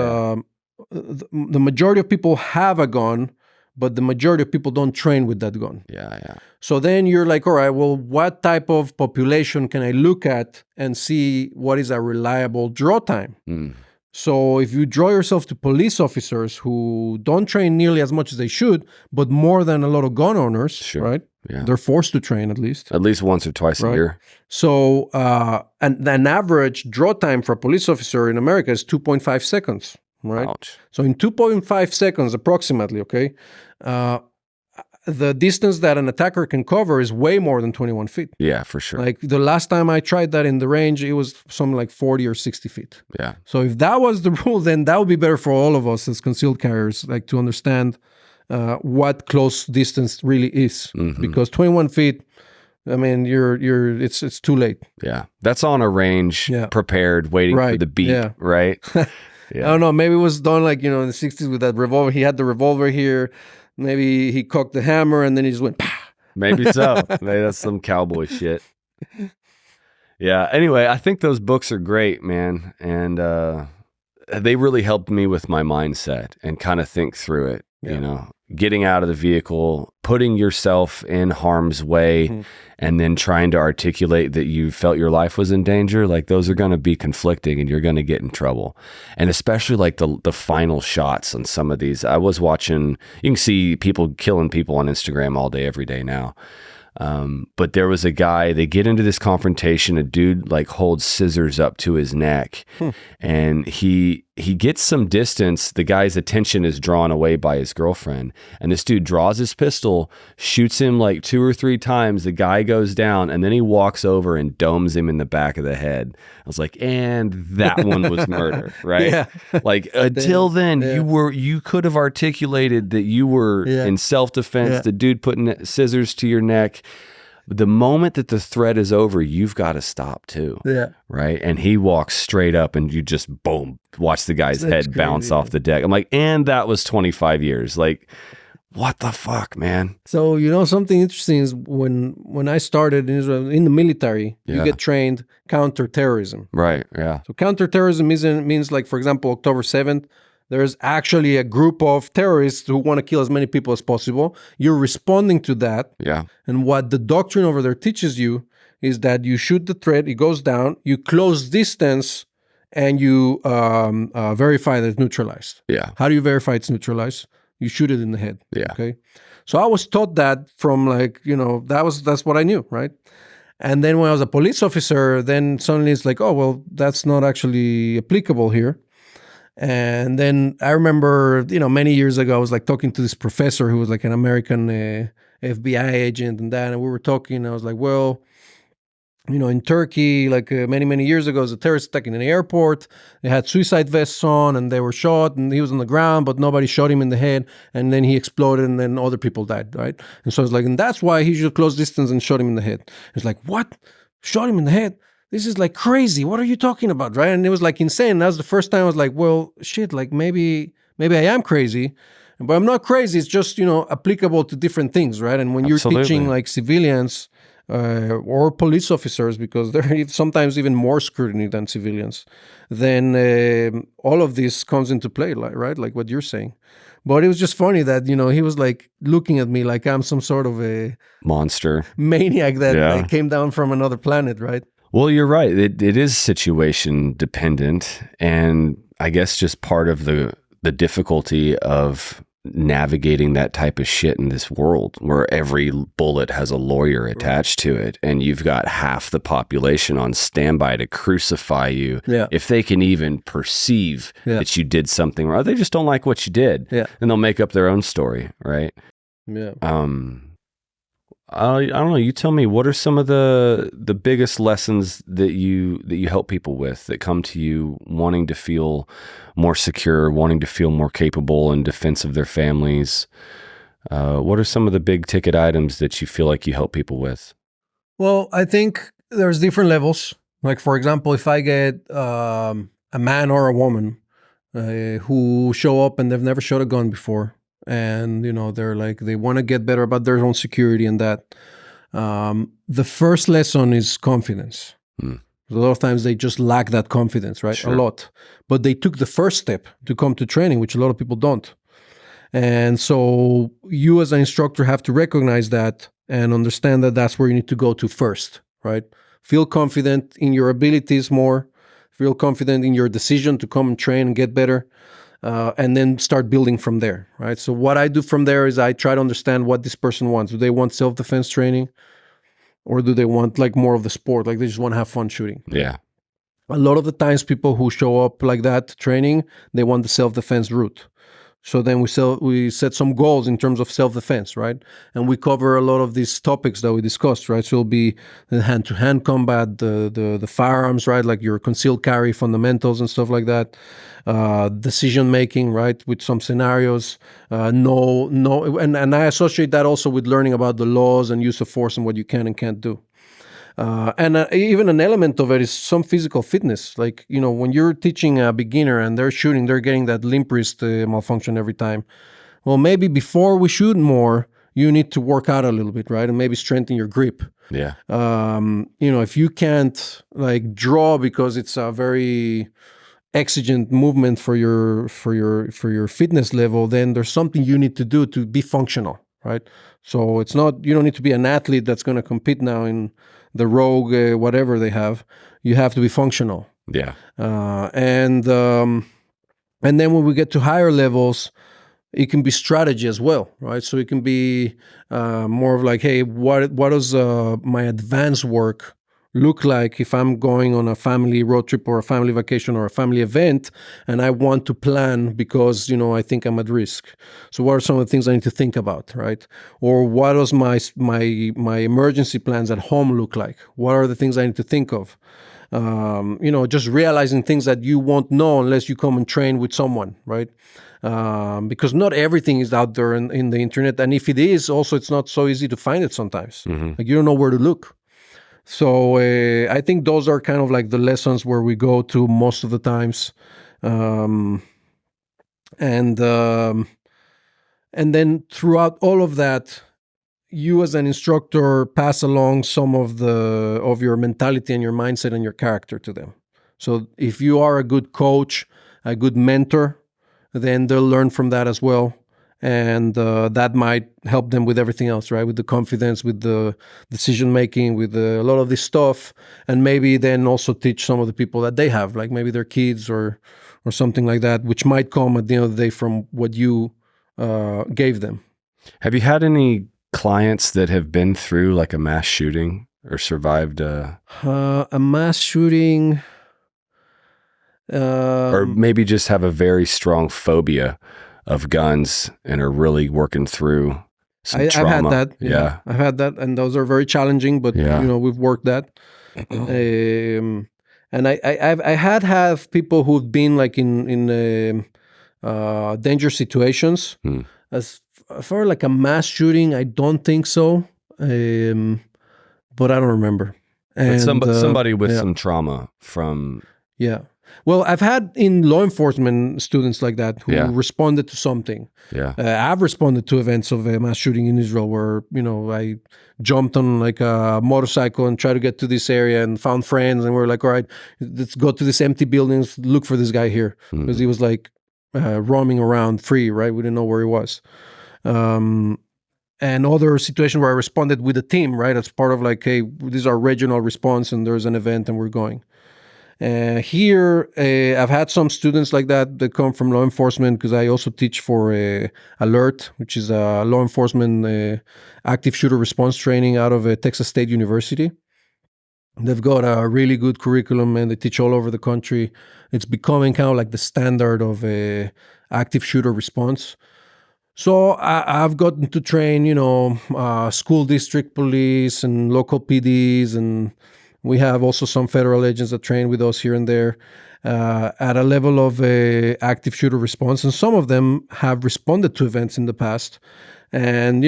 the majority of people have a gun, but the majority of people don't train with that gun. Yeah. So then you're like, all right, well, what type of population can I look at and see what is a reliable draw time? So if you draw yourself to police officers who don't train nearly as much as they should, but more than a lot of gun owners, right? Yeah. They're forced to train at least. At least once or twice a year. So an average draw time for a police officer in America is 2.5 seconds. Right. Ouch. So in 2.5 seconds, approximately, the distance that an attacker can cover is way more than 21 feet. Yeah, for sure. Like the last time I tried that in the range, it was something like 40 or 60 feet. Yeah. So if that was the rule, then that would be better for all of us as concealed carriers, like to understand what close distance really is. Because 21 feet, I mean, it's too late. Yeah. That's on a range, prepared, waiting for the beep, right? I don't know. Maybe it was done like, in the 60s with that revolver. He had the revolver here. Maybe he cocked the hammer and then he just went, "Pah!" Maybe so. Maybe that's some cowboy shit. Yeah. Anyway, I think those books are great, man. And they really helped me with my mindset and kind of think through it, you know, getting out of the vehicle, putting yourself in harm's way, and then trying to articulate that you felt your life was in danger. Like those are going to be conflicting and you're going to get in trouble. And especially like the final shots on some of these. I was watching, you can see people killing people on Instagram all day, every day now. But there was a guy, they get into this confrontation, a dude like holds scissors up to his neck and he gets some distance. The guy's attention is drawn away by his girlfriend and this dude draws his pistol, shoots him like 2 or 3 times. The guy goes down and then he walks over and domes him in the back of the head. I was like, and that one was murder, right? Yeah. Like until then you could have articulated that you were in self-defense, the dude putting scissors to your neck. The moment that the threat is over, you've got to stop too. Yeah. Right. And he walks straight up and you just boom, watch the guy's head bounce off the deck. I'm like, and that was 25 years. Like, what the fuck, man? So, you know, something interesting is when I started in Israel, in the military, you get trained counterterrorism. Right. Yeah. So counterterrorism means like, for example, October 7th, there's actually a group of terrorists who want to kill as many people as possible. You're responding to that. Yeah. And what the doctrine over there teaches you is that you shoot the threat, it goes down, you close distance, and you verify that it's neutralized. Yeah. How do you verify it's neutralized? You shoot it in the head. Yeah. Okay. So I was taught that from like, you know, that's what I knew, right? And then when I was a police officer, then suddenly it's like, oh, well, that's not actually applicable here. And then I remember, you know, many years ago, I was like talking to this professor who was like an American FBI agent and that, and we were talking, and I was like, well, you know, in Turkey, like many years ago, there was a terrorist attack in an airport. They had suicide vests on and they were shot and he was on the ground, but nobody shot him in the head. And then he exploded and then other people died, right? And so I was like, and that's why he should close distance and shot him in the head. It's like, what? Shot him in the head? This is like crazy. What are you talking about, right? And it was like insane. That was the first time I was like, well, shit, like maybe I am crazy, but I'm not crazy. It's just, you know, applicable to different things, right? And when you're teaching like civilians or police officers, because they're sometimes even more scrutiny than civilians, then all of this comes into play, right? Like what you're saying. But it was just funny that, you know, he was like looking at me like I'm some sort of a monster maniac that came down from another planet, right? Well, you're right. It is situation dependent. And I guess just part of the difficulty of navigating that type of shit in this world where every bullet has a lawyer attached to it and you've got half the population on standby to crucify you if they can even perceive that you did something wrong. They just don't like what you did. And they'll make up their own story, right? Yeah. I don't know. You tell me, what are some of the biggest lessons that you help people with that come to you wanting to feel more secure, wanting to feel more capable in defense of their families? What are some of the big ticket items that you feel like you help people with? Well, I think there's different levels. Like, for example, if I get a man or a woman who show up and they've never shot a gun before, and, you know, they're like, they want to get better about their own security and that. The first lesson is confidence. A lot of times they just lack that confidence, right? Sure. A lot. But they took the first step to come to training, which a lot of people don't. And so you as an instructor have to recognize that and understand that that's where you need to go to first, right? Feel confident in your abilities more. Feel confident in your decision to come and train and get better. And then start building from there, right? So what I do from there is I try to understand what this person wants. Do they want self-defense training? Or do they want like more of the sport? Like they just want to have fun shooting. Yeah. A lot of the times people who show up like that training, they want the self-defense route. So then we set some goals in terms of self-defense, right? And we cover a lot of these topics that we discussed, right? So it'll be the hand-to-hand combat, the firearms, right? Like your concealed carry fundamentals and stuff like that. Decision-making, right? With some scenarios. And I associate that also with learning about the laws and use of force and what you can and can't do. And even an element of it is some physical fitness. Like, you know, when you're teaching a beginner and they're shooting, they're getting that limp wrist malfunction every time. well, maybe before we shoot more, you need to work out a little bit, right? And maybe strengthen your grip. Yeah. If you can't like draw because it's a very exigent movement for your fitness level, then there's something you need to do to be functional, right? So it's not, you don't need to be an athlete that's going to compete now in the Rogue, whatever they have. You have to be functional. Yeah. And then when we get to higher levels, it can be strategy as well, right? So it can be more of like, hey, what does my advanced work look like if I'm going on a family road trip or a family vacation or a family event, and I want to plan because, I think I'm at risk. So what are some of the things I need to think about, right? Or what does my emergency plans at home look like? What are the things I need to think of? Just realizing things that you won't know unless you come and train with someone, right? Because not everything is out there in the internet. And if it is, also, it's not so easy to find it sometimes. Mm-hmm. Like you don't know where to look. So I think those are kind of like the lessons where we go to most of the times. And then throughout all of that, you as an instructor pass along some of your mentality and your mindset and your character to them. So if you are a good coach, a good mentor, then they'll learn from that as well. And that might help them with everything else, right? With the confidence, with the decision-making, with a lot of this stuff. And maybe then also teach some of the people that they have, like maybe their kids or something like that, which might come at the end of the day from what you gave them. Have you had any clients that have been through like a mass shooting or survived a mass shooting? Or maybe just have a very strong phobia of guns and are really working through some trauma. I've had that. Yeah. I've had that. And those are very challenging, but we've worked that. And I have people who've been like in dangerous situations. As far like a mass shooting, I don't think so. But I don't remember. And somebody with some trauma from... Yeah. Well, I've had in law enforcement students like that who responded to something. Yeah. I've responded to events of a mass shooting in Israel where, I jumped on like a motorcycle and tried to get to this area and found friends. And we're like, all right, let's go to this empty buildings, look for this guy here. Because he was like roaming around free, right? We didn't know where he was. And other situation where I responded with a team, right? As part of like, hey, this is our regional response and there's an event and we're going. Here, I've had some students like that come from law enforcement because I also teach for ALERT, which is a law enforcement active shooter response training out of Texas State University. They've got a really good curriculum and they teach all over the country. It's becoming kind of like the standard of active shooter response. So I've gotten to train, school district police and local PDs, and we have also some federal agents that train with us here and there at a level of active shooter response. And some of them have responded to events in the past. And,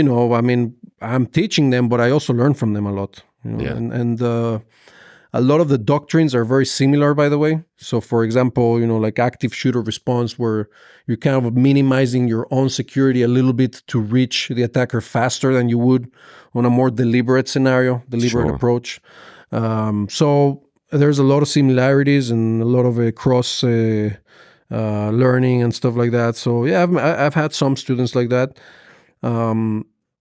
I'm teaching them, but I also learn from them a lot. And a lot of the doctrines are very similar, by the way. So, for example, like active shooter response, where you're kind of minimizing your own security a little bit to reach the attacker faster than you would on a more deliberate scenario, deliberate approach. So there's a lot of similarities and a lot of cross learning and stuff like that. So yeah, I've had some students like that.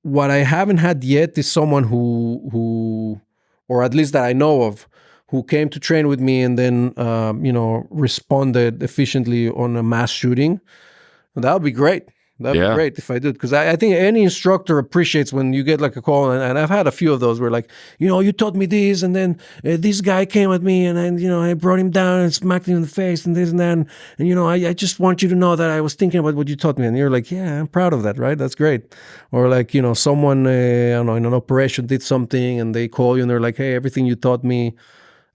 What I haven't had yet is someone who, or at least that I know of, who came to train with me and then responded efficiently on a mass shooting. That would be great. That'd be great if I did, because I think any instructor appreciates when you get like a call, and I've had a few of those where like, you taught me this, and then this guy came at me, and I brought him down and smacked him in the face, and this and that, and I just want you to know that I was thinking about what you taught me, and you're like, yeah, I'm proud of that, right? That's great. Or like, someone, I don't know, in an operation did something, and they call you, and they're like, hey, everything you taught me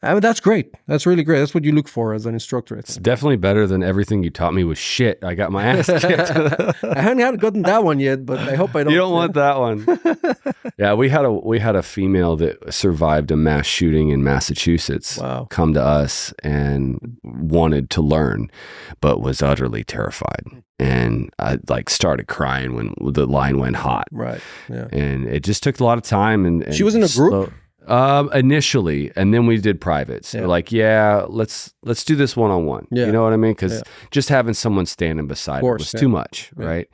I mean, that's great. That's really great. That's what you look for as an instructor. It's definitely better than everything you taught me was shit. I got my ass kicked. I haven't gotten that one yet, but I hope I don't. You don't want that one. Yeah, we had a female that survived a mass shooting in Massachusetts. Wow. Come to us and wanted to learn, but was utterly terrified. And I started crying when the line went hot. Right. Yeah. And it just took a lot of time. And she was in a group. Initially, and then we did privates. Yeah. Like, let's do this one-on-one. Yeah. You know what I mean? Because just having someone standing beside her was too much, right?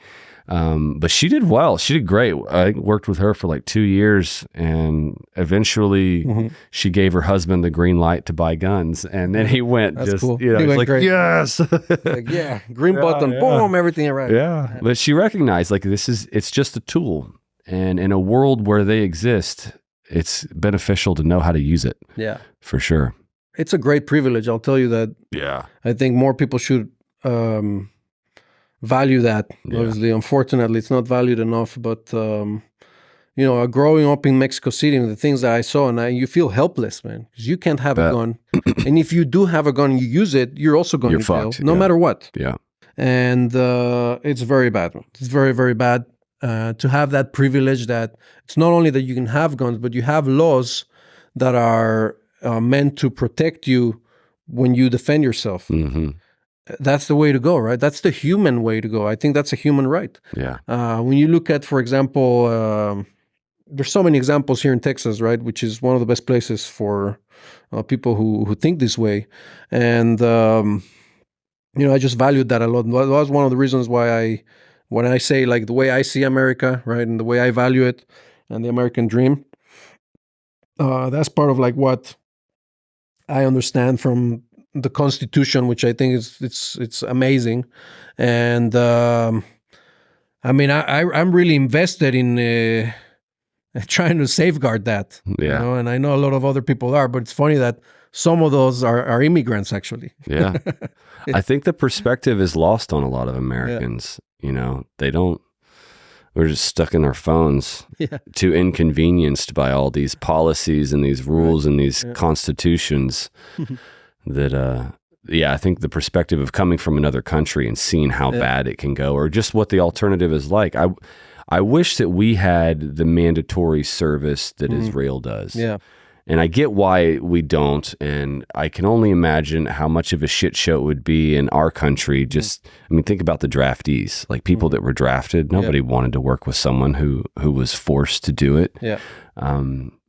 But she did well. She did great. I worked with her for like 2 years, and eventually she gave her husband the green light to buy guns, and then he went. That's just cool. You know, he went like great. Yes, like, yeah, green button, boom, everything right. Yeah, but she recognized like it's just a tool, and in a world where they exist, it's beneficial to know how to use it. Yeah, for sure. It's a great privilege. I'll tell you that. Yeah, I think more people should value that. Yeah. Obviously, unfortunately, it's not valued enough. But you know, growing up in Mexico City, and the things that I saw, and you feel helpless, man, because you can't have a gun. And if you do have a gun and you use it, you're also going to fail, no matter what. Yeah, and it's very bad. It's very, very bad. To have that privilege that it's not only that you can have guns, but you have laws that are meant to protect you when you defend yourself. Mm-hmm. That's the way to go, right? That's the human way to go. I think that's a human right. Yeah. When you look at, for example, there's so many examples here in Texas, right? Which is one of the best places for people who think this way. And, you know, I just valued that a lot. That was one of the reasons why when I say like the way I see America, right, and the way I value it and the American dream, that's part of like what I understand from the Constitution, which I think it's amazing. And I mean, I'm really invested in trying to safeguard that. Yeah. You know? And I know a lot of other people are, but it's funny that some of those are immigrants actually. Yeah. I think the perspective is lost on a lot of Americans. Yeah. You know, we're just stuck in our phones, too inconvenienced by all these policies and these rules and these constitutions that, I think the perspective of coming from another country and seeing how bad it can go, or just what the alternative is like. I wish that we had the mandatory service that Israel does. Yeah. And I get why we don't, and I can only imagine how much of a shit show it would be in our country. Just, I mean, think about the draftees, like people that were drafted. Nobody wanted to work with someone who was forced to do it. Yeah.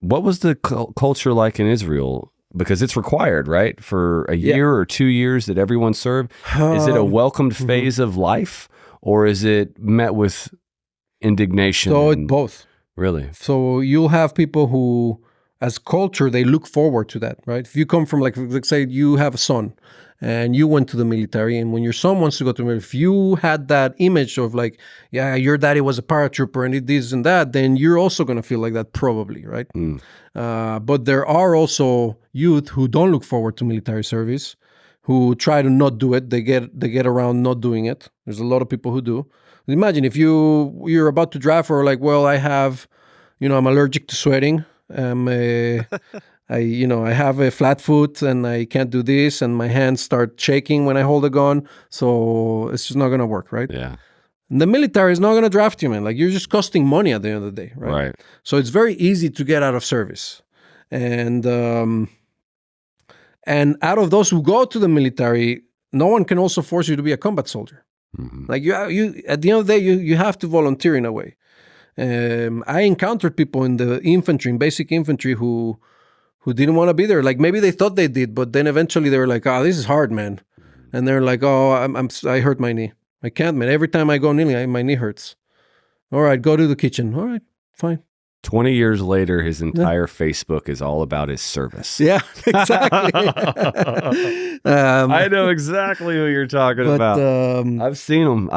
What was the culture like in Israel? Because it's required, right? For a year or 2 years that everyone served. Is it a welcomed phase of life, or is it met with indignation? So both. Really? So you'll have people who, as culture, they look forward to that, right? If you come from, like, let's say you have a son and you went to the military, and when your son wants to go to the military, if you had that image of like, yeah, your daddy was a paratrooper and he did this and that, then you're also going to feel like that probably, right? But there are also youth who don't look forward to military service, who try to not do it. They get around not doing it. There's a lot of people who do. Imagine if you're about to draft, or like, well, I have, I'm allergic to sweating. I have a flat foot and I can't do this, and my hands start shaking when I hold a gun. So it's just not going to work, right? Yeah. And the military is not going to draft you, man. Like, you're just costing money at the end of the day, right? Right. So it's very easy to get out of service. And out of those who go to the military, no one can also force you to be a combat soldier. Mm-hmm. Like you at the end of the day, you have to volunteer in a way. I encountered people in the infantry, in basic infantry, who didn't want to be there. Like, maybe they thought they did, but then eventually they were like, "Oh, this is hard, man." And they're like, "Oh, I hurt my knee. I can't, man. Every time I go kneeling, my knee hurts." All right, go to the kitchen. All right, fine. 20 years later, his entire Facebook is all about his service. Yeah, exactly. I know exactly who you're talking about. I've seen them.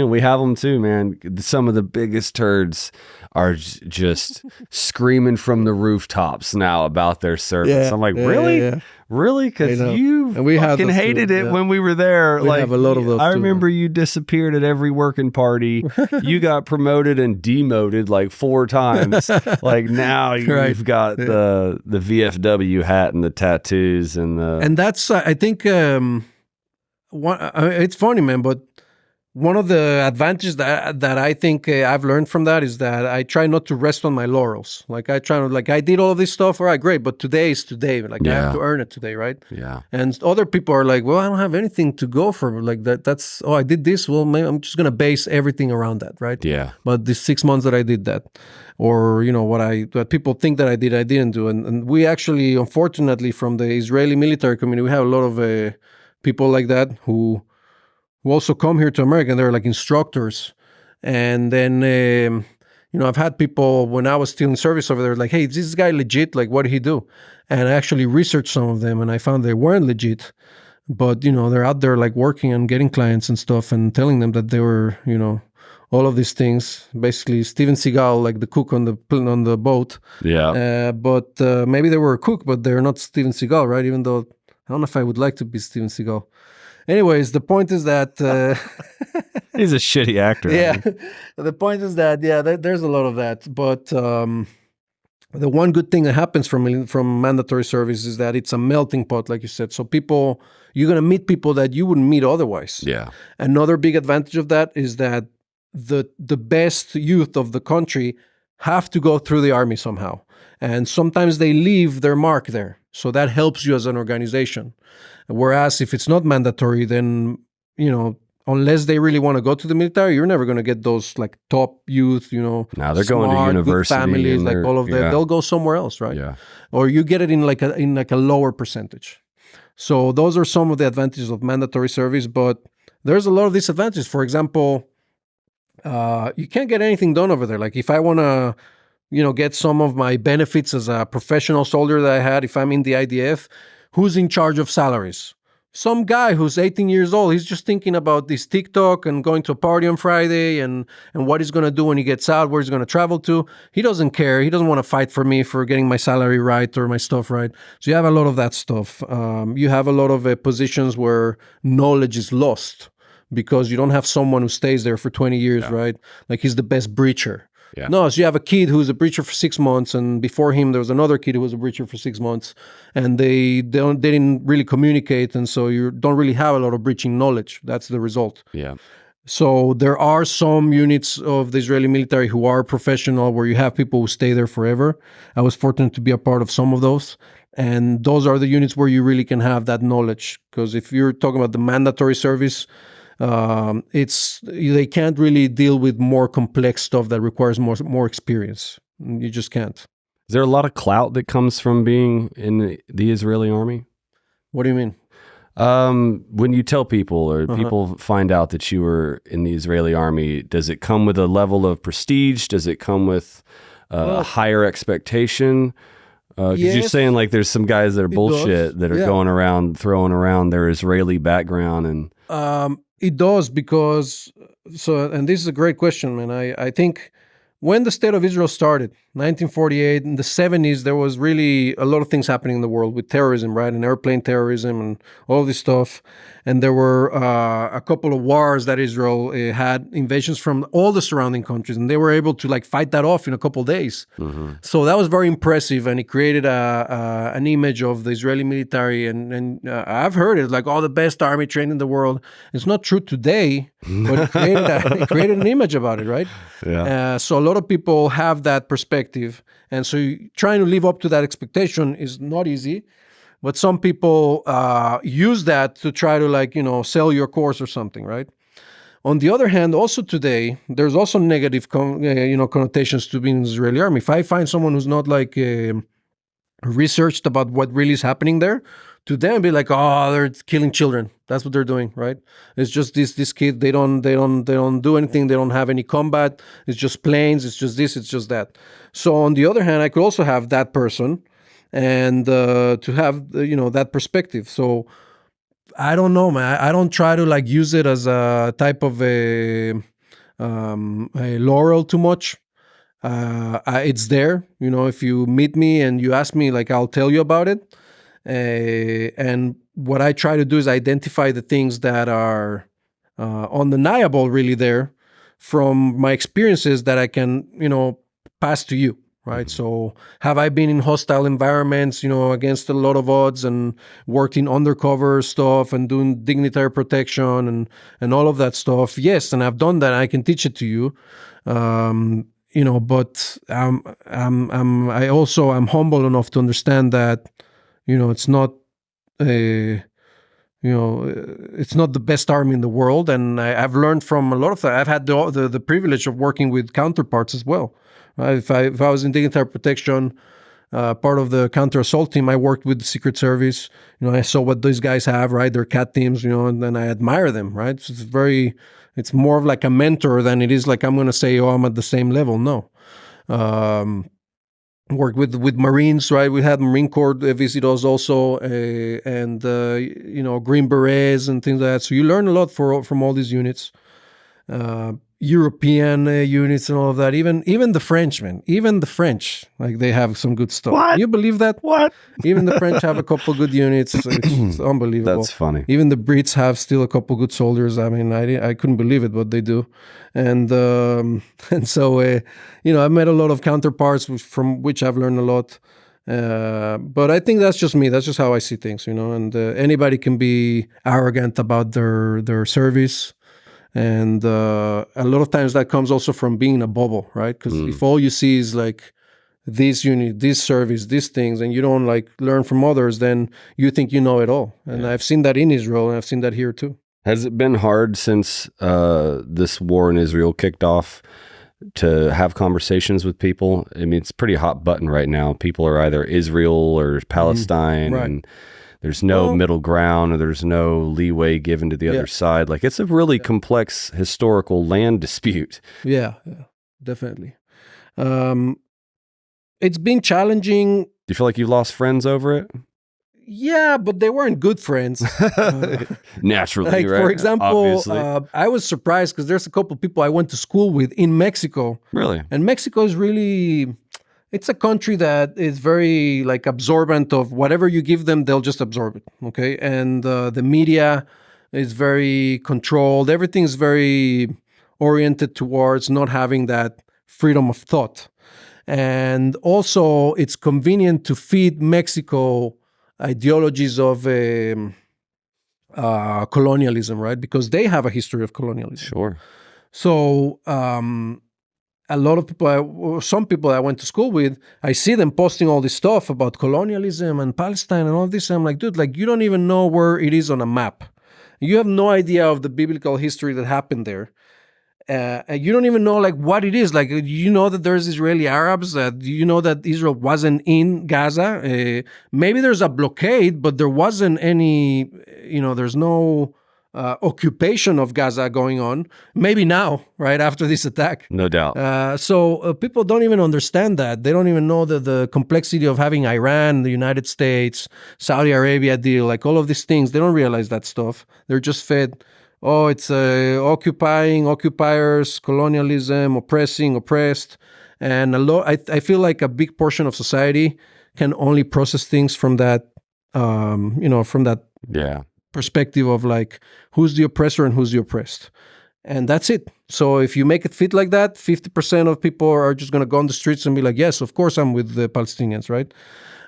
We have them too, man. Some of the biggest turds are just screaming from the rooftops now about their service. I'm like, really? Yeah. Really? Because you fucking hated it when we were there. We have a lot of those I remember you disappeared at every working party. You got promoted and demoted like 4 times. Like now you've got the VFW hat and the tattoos and that's I think it's funny, man, but one of the advantages that I think I've learned from that is that I try not to rest on my laurels. Like I did all of this stuff, all right, great, but today is today. Like I have to earn it today, right? Yeah. And other people are like, well, I don't have anything to go for. Like that's I did this. Well, maybe I'm just gonna base everything around that, right? Yeah. But the 6 months that I did that, or what people think that I did, I didn't do. And we actually, unfortunately, from the Israeli military community, we have a lot of people like that who also come here to America, and they're like instructors. And then, I've had people when I was still in service over there, like, hey, is this guy legit? Like, what did he do? And I actually researched some of them, and I found they weren't legit. But, they're out there like working and getting clients and stuff and telling them that they were, all of these things. Basically, Steven Seagal, like the cook on the boat. Yeah. But maybe they were a cook, but they're not Steven Seagal, right? Even though I don't know if I would like to be Steven Seagal. Anyways, the point is that he's a shitty actor. Yeah, the point is that there's a lot of that. But the one good thing that happens from mandatory service is that it's a melting pot, like you said. So you're gonna meet people that you wouldn't meet otherwise. Yeah. Another big advantage of that is that the best youth of the country have to go through the army somehow, and sometimes they leave their mark there. So that helps you as an organization. Whereas if it's not mandatory, then, unless they really want to go to the military, you're never going to get those like top youth, Now they're going to university, good families, like all of that. They'll go somewhere else, right? Yeah. Or you get it in like a lower percentage. So those are some of the advantages of mandatory service, but there's a lot of disadvantages. For example, you can't get anything done over there. Like if I want to, get some of my benefits as a professional soldier that I had, if I'm in the IDF, who's in charge of salaries? Some guy who's 18 years old, he's just thinking about this TikTok and going to a party on Friday and what he's going to do when he gets out, where he's going to travel to. He doesn't care. He doesn't want to fight for me for getting my salary right or my stuff right. So you have a lot of that stuff. You have a lot of positions where knowledge is lost because you don't have someone who stays there for 20 years, right? Like he's the best breacher. Yeah. No, so you have a kid who's a breacher for 6 months, and before him there was another kid who was a breacher for 6 months, and they didn't really communicate, and so you don't really have a lot of breaching knowledge. That's the result. Yeah. So there are some units of the Israeli military who are professional, where you have people who stay there forever. I was fortunate to be a part of some of those, and those are the units where you really can have that knowledge. Because if you're talking about the mandatory service, they can't really deal with more complex stuff that requires more experience. You just can't. Is there a lot of clout that comes from being in the Israeli army? What do you mean? When you tell people or people find out that you were in the Israeli army, does it come with a level of prestige? Does it come with a higher expectation? Because you're saying like there's some guys that are bullshit that are going around throwing around their Israeli background and. It does because, and this is a great question, man. I think when the State of Israel started, 1948, in the 70s, there was really a lot of things happening in the world with terrorism, right? And airplane terrorism and all this stuff. And there were a couple of wars that Israel had, invasions from all the surrounding countries, and they were able to like fight that off in a couple of days. Mm-hmm. So that was very impressive, and it created an image of the Israeli military. And I've heard it like, the best army trained in the world. It's not true today, but it created an image about it, right? Yeah. So a lot of people have that perspective, and so trying to live up to that expectation is not easy. But some people use that to try to sell your course or something, right? On the other hand, also today, there's also negative connotations to being in the Israeli army. If I find someone who's not researched about what really is happening there, to them it'd be like, they're killing children. That's what they're doing, right? It's just this kid. They don't do anything. They don't have any combat. It's just planes. It's just this. It's just that. So on the other hand, I could also have that person. And to have that perspective. So I don't know, man. I don't try to use it as a type of a laurel too much. It's there. If you meet me and you ask me, I'll tell you about it. And what I try to do is identify the things that are undeniable, really, there from my experiences that I can, pass to you. Right. Mhm. So have I been in hostile environments, against a lot of odds, and worked in undercover stuff and doing dignitary protection and all of that stuff? Yes. And I've done that. I can teach it to you. But I'm humble enough to understand that, it's not a, it's not the best army in the world. And I've learned from a lot of that. I've had the privilege of working with counterparts as well. If I was in dignitary protection, part of the counter assault team, I worked with the Secret Service. I saw what these guys have, right? Their cat teams, and then I admire them, right? So it's more of like a mentor than it is like I'm going to say, I'm at the same level. No. Worked with Marines, right? We had Marine Corps visit us also, and Green Berets and things like that. So you learn a lot from all these units. European units and all of that. Even the Frenchmen, like they have some good stuff. What? Can you believe that? What? Even the French have a couple good units. It's unbelievable. That's funny. Even the Brits have still a couple good soldiers. I mean, I couldn't believe it, but they do. And so I've met a lot of counterparts from which I've learned a lot. But I think that's just me. That's just how I see things, And anybody can be arrogant about their service. And a lot of times that comes also from being in a bubble, right? Because if all you see is like this unit, this service, these things, and you don't like learn from others, then you think you know it all. And I've seen that in Israel, and I've seen that here too. Has it been hard since this war in Israel kicked off to have conversations with people? I mean, it's pretty hot button right now. People are either Israel or Palestine, right. And there's no middle ground, or there's no leeway given to the other side. Like, it's a really complex historical land dispute. Yeah, definitely. It's been challenging. Do you feel like you lost friends over it? Yeah, but they weren't good friends. Naturally, like, right? For example, I was surprised because there's a couple of people I went to school with in Mexico. Really? And Mexico is really... It's a country that is very like absorbent of whatever you give them, they'll just absorb it. Okay. And the media is very controlled. Everything's very oriented towards not having that freedom of thought. And also it's convenient to feed Mexico ideologies of colonialism, right? Because they have a history of colonialism. Sure. So, a lot of people, some people I went to school with, I see them posting all this stuff about colonialism and Palestine and all this. And I'm like, dude, like you don't even know where it is on a map. You have no idea of the biblical history that happened there. And you don't even know like what it is. Like, you know that there's Israeli Arabs. You know that Israel wasn't in Gaza. Maybe there's a blockade, but there wasn't any, there's no occupation of Gaza going on. Maybe now, right after this attack. No doubt. So people don't even understand that. They don't even know the complexity of having Iran, the United States, Saudi Arabia deal, like all of these things. They don't realize that stuff. They're just fed, it's occupying, occupiers, colonialism, oppressing, oppressed. And I feel like a big portion of society can only process things from that, from that perspective of like who's the oppressor and who's the oppressed, and that's it. So if you make it fit like that, 50% of people are just going to go on the streets and be like, yes, of course I'm with the Palestinians, right?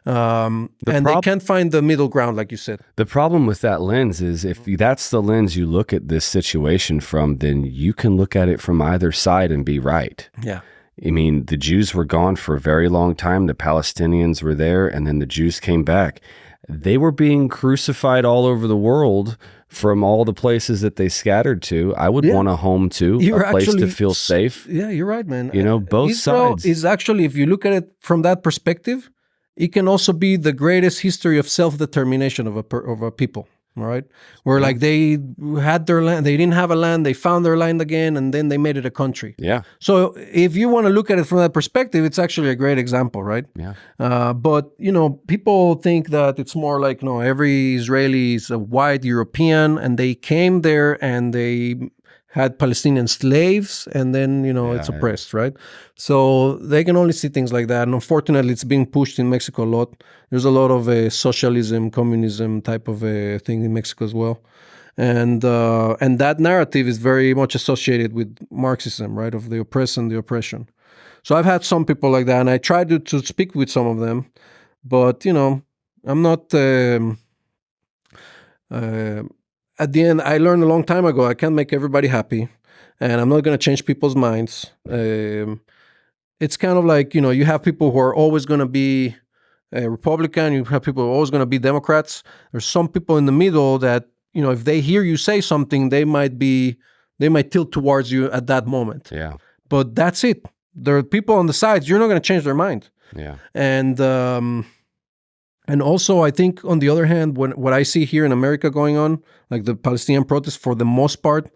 They can't find the middle ground, like you said. The problem with that lens is if that's the lens you look at this situation from, then you can look at it from either side and be right. Yeah. I mean, the Jews were gone for a very long time. The Palestinians were there, and then the Jews came back. They were being crucified all over the world from all the places that they scattered to. I would want a home too, a place to feel safe. Yeah, you're right, man. Both Israel sides. is actually, if you look at it from that perspective, it can also be the greatest history of self-determination of a people. All right, where like they had their land, they didn't have a land, they found their land again, and then they made it a country. Yeah. So if you want to look at it from that perspective, it's actually a great example, right? Yeah. But people think that it's more like every Israeli is a white European, and they came there and they had Palestinian slaves, and then, it's oppressed, right? So they can only see things like that. And unfortunately, it's being pushed in Mexico a lot. There's a lot of socialism, communism type of a thing in Mexico as well. And that narrative is very much associated with Marxism, right? Of the oppressed and the oppression. So I've had some people like that, and I tried to speak with some of them, but, I'm not... at the end, I learned a long time ago, I can't make everybody happy, and I'm not going to change people's minds. It's kind of like, you have people who are always going to be Republican, you have people who are always going to be Democrats. There's some people in the middle that, if they hear you say something, they might tilt towards you at that moment. Yeah. But that's it. There are people on the sides, you're not going to change their mind. Yeah. And also, I think, on the other hand, what I see here in America going on, like the Palestinian protests, for the most part,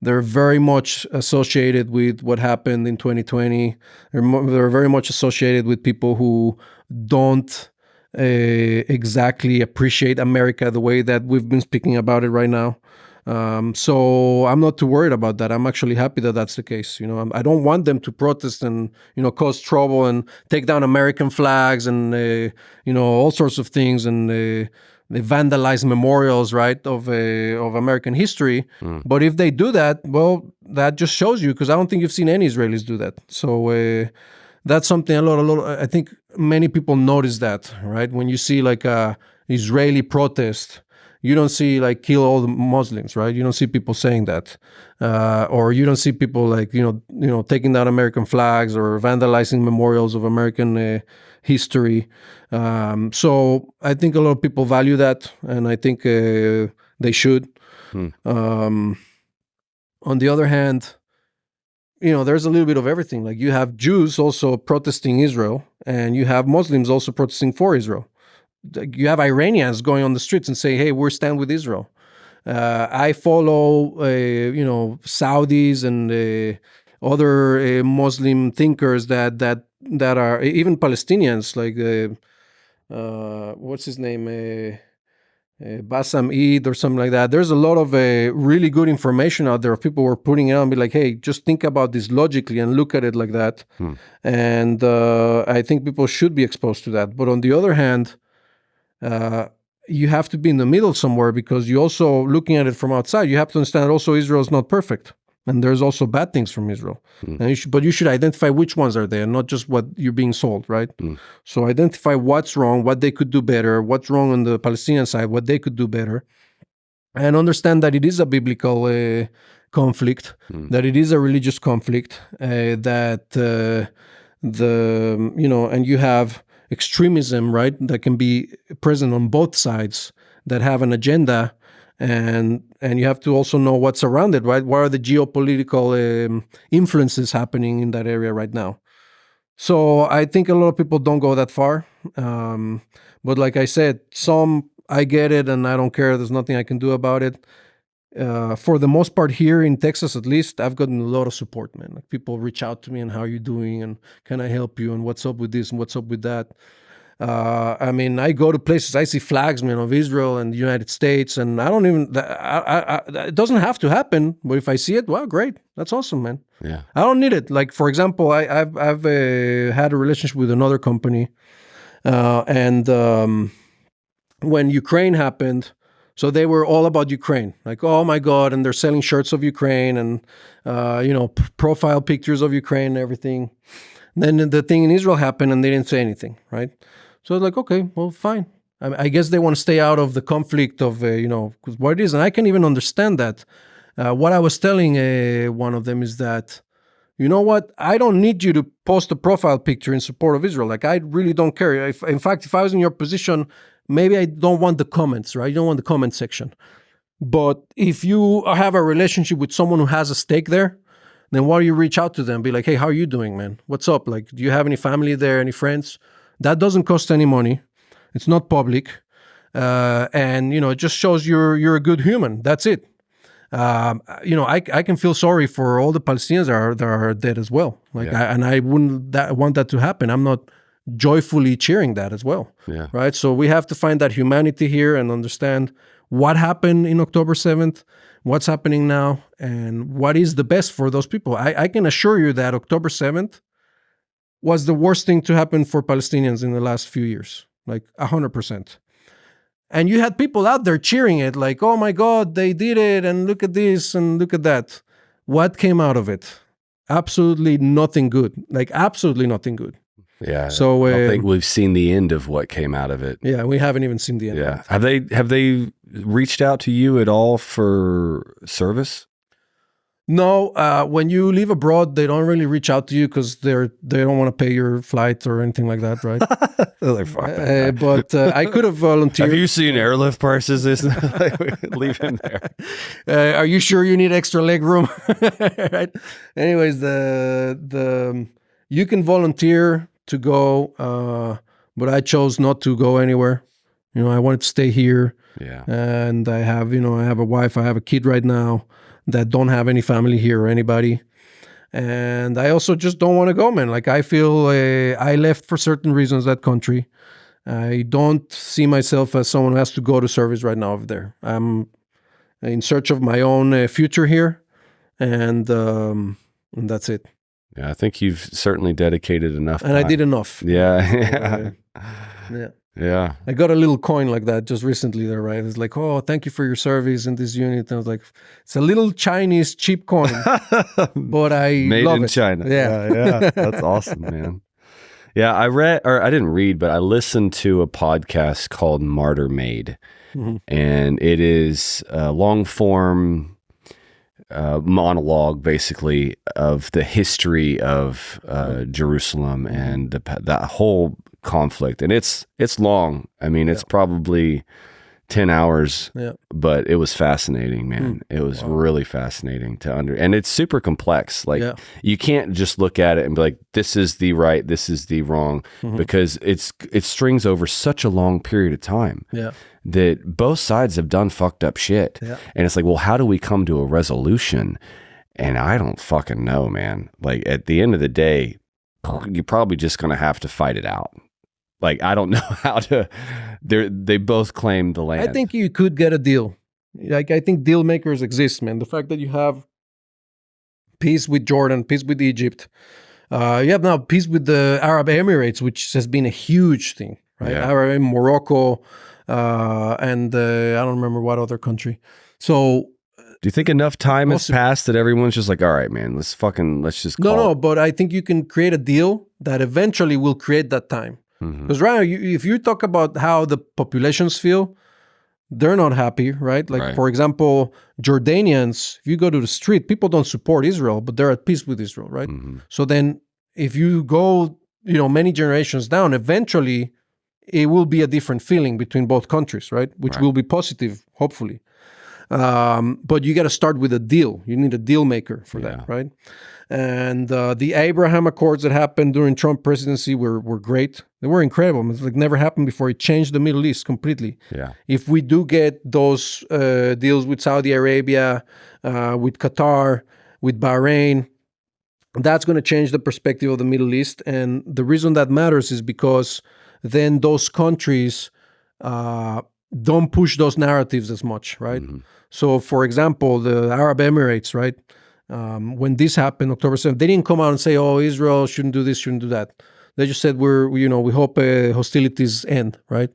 they're very much associated with what happened in 2020. They're very much associated with people who don't exactly appreciate America the way that we've been speaking about it right now. So I'm not too worried about that. I'm actually happy that that's the case. I don't want them to protest and, cause trouble and take down American flags and, all sorts of things, and they vandalize memorials, right, of American history. But if they do that, well, that just shows you, because I don't think you've seen any Israelis do that. So that's something I think many people notice that, right? When you see like a Israeli protest, you don't see like kill all the Muslims, right? You don't see people saying that, or you don't see people like taking down American flags or vandalizing memorials of American history. So I think a lot of people value that, and I think they should. On the other hand, there's a little bit of everything. Like, you have Jews also protesting Israel, and you have Muslims also protesting for Israel. You have Iranians going on the streets and say, "Hey, we're stand with Israel." I follow, Saudis and other Muslim thinkers that are even Palestinians, like what's his name, Bassam Eid or something like that. There's a lot of really good information out there of people who are putting it out and be like, "Hey, just think about this logically and look at it like that." And I think people should be exposed to that. But on the other hand, you have to be in the middle somewhere, because you also, looking at it from outside, you have to understand also Israel is not perfect, and there's also bad things from Israel. And but you should identify which ones are there, not just what you're being sold, right? So identify what's wrong, what they could do better, what's wrong on the Palestinian side, what they could do better, and understand that it is a biblical conflict, that it is a religious conflict, that and you have extremism, right, that can be present on both sides, that have an agenda, and you have to also know what's around it, right? What are the geopolitical influences happening in that area right now? So I think a lot of people don't go that far, but like I said, I get it, and I don't care. There's nothing I can do about it. For the most part, here in Texas, at least, I've gotten a lot of support, man. Like, people reach out to me and, "How are you doing? And can I help you? And what's up with this? And what's up with that?" I mean, I go to places, I see flags, man, of Israel and the United States, and I don't even, it doesn't have to happen, but if I see it, well, great. That's awesome, man. Yeah. I don't need it. Like, for example, I've had a relationship with another company, and when Ukraine happened, so they were all about Ukraine, like, "Oh my God," and they're selling shirts of Ukraine and, profile pictures of Ukraine and everything. And then the thing in Israel happened and they didn't say anything, right? So I was like, okay, well, fine. I guess they want to stay out of the conflict of, because what it is. And I can even understand that. What I was telling one of them is that, you know what? I don't need you to post a profile picture in support of Israel. Like, I really don't care. In fact, if I was in your position, maybe I don't want the comments, right? You don't want the comment section. But if you have a relationship with someone who has a stake there, then why do you reach out to them? Be like, "Hey, how are you doing, man? What's up? Like, do you have any family there, any friends?" That doesn't cost any money. It's not public. And, it just shows you're a good human. That's it. I can feel sorry for all the Palestinians that are dead as well. Like, Yeah. I wouldn't want that to happen. I'm not joyfully cheering that as well. Yeah. Right. So we have to find that humanity here and understand what happened in October 7th, what's happening now, and what is the best for those people. I can assure you that October 7th was the worst thing to happen for Palestinians in the last few years, like 100%. And you had people out there cheering it, like, oh my God, they did it, and look at this, and look at that. What came out of it? Absolutely nothing good. Like, absolutely nothing good. Yeah. So I don't think we've seen the end of what came out of it. Yeah, we haven't even seen the end. Yeah. Have they reached out to you at all for service? No, when you live abroad, they don't really reach out to you because they don't want to pay your flight or anything like that, right? But I could have volunteered. Have you seen airlift prices? Leave him there. Are you sure you need extra leg room? Right. Anyways, the you can volunteer to go, but I chose not to go anywhere. I wanted to stay here. Yeah. And I have a wife, I have a kid right now that don't have any family here or anybody. And I also just don't want to go, man. Like, I feel I left for certain reasons that country. I don't see myself as someone who has to go to service right now over there. I'm in search of my own future here, and that's it. Yeah, I think you've certainly dedicated enough. And I did enough. Yeah. Yeah. Yeah. I got a little coin like that just recently there, right? It's like, oh, thank you for your service in this unit. And I was like, it's a little Chinese cheap coin, but I Made love in it. China. Yeah. That's awesome, man. Yeah, I didn't read, but I listened to a podcast called Martyr Made. Mm-hmm. And it is a long form monologue, basically, of the history of Jerusalem and that whole conflict. And it's long. I mean, it's probably 10 hours, but it was fascinating, man. It was really fascinating and it's super complex. Like, you can't just look at it and be like, this is the right, this is the wrong, because it strings over such a long period of time that both sides have done fucked up shit. And it's like, well, how do we come to a resolution? And I don't fucking know, man. Like, at the end of the day, you're probably just going to have to fight it out. Like, I don't know how to. They both claim the land. I think you could get a deal. Like, I think deal makers exist, man. The fact that you have peace with Jordan, peace with Egypt, you have now peace with the Arab Emirates, which has been a huge thing, right? Arab, Morocco, and I don't remember what other country. So, do you think enough time has passed that everyone's just like, all right, man, let's just call No, but I think you can create a deal that eventually will create that time. Because right now, if you talk about how the populations feel, they're not happy, right? Like, for example, Jordanians, if you go to the street, people don't support Israel, but they're at peace with Israel, right? So then if you go, many generations down, eventually it will be a different feeling between both countries, right? Which will be positive, hopefully. But you got to start with a deal. You need a deal maker for that, right? And the Abraham Accords that happened during Trump presidency were great. They were incredible. It's like never happened before. It changed the Middle East completely. Yeah. If we do get those deals with Saudi Arabia, with Qatar, with Bahrain, that's going to change the perspective of the Middle East. And the reason that matters is because then those countries don't push those narratives as much, right? So, for example, the Arab Emirates, right? When this happened, October 7th, they didn't come out and say, oh, Israel shouldn't do this, shouldn't do that. They just said, we hope hostilities end, right?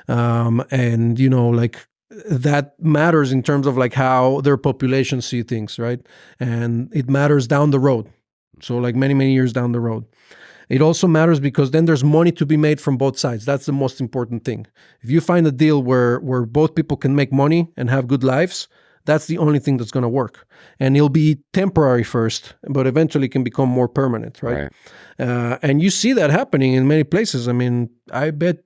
And, like, that matters in terms of like how their population see things, right? And it matters down the road. So like many, many years down the road. It also matters because then there's money to be made from both sides. That's the most important thing. If you find a deal where both people can make money and have good lives, that's the only thing that's going to work. And it'll be temporary first, but eventually can become more permanent, right? And you see that happening in many places. I mean, I bet,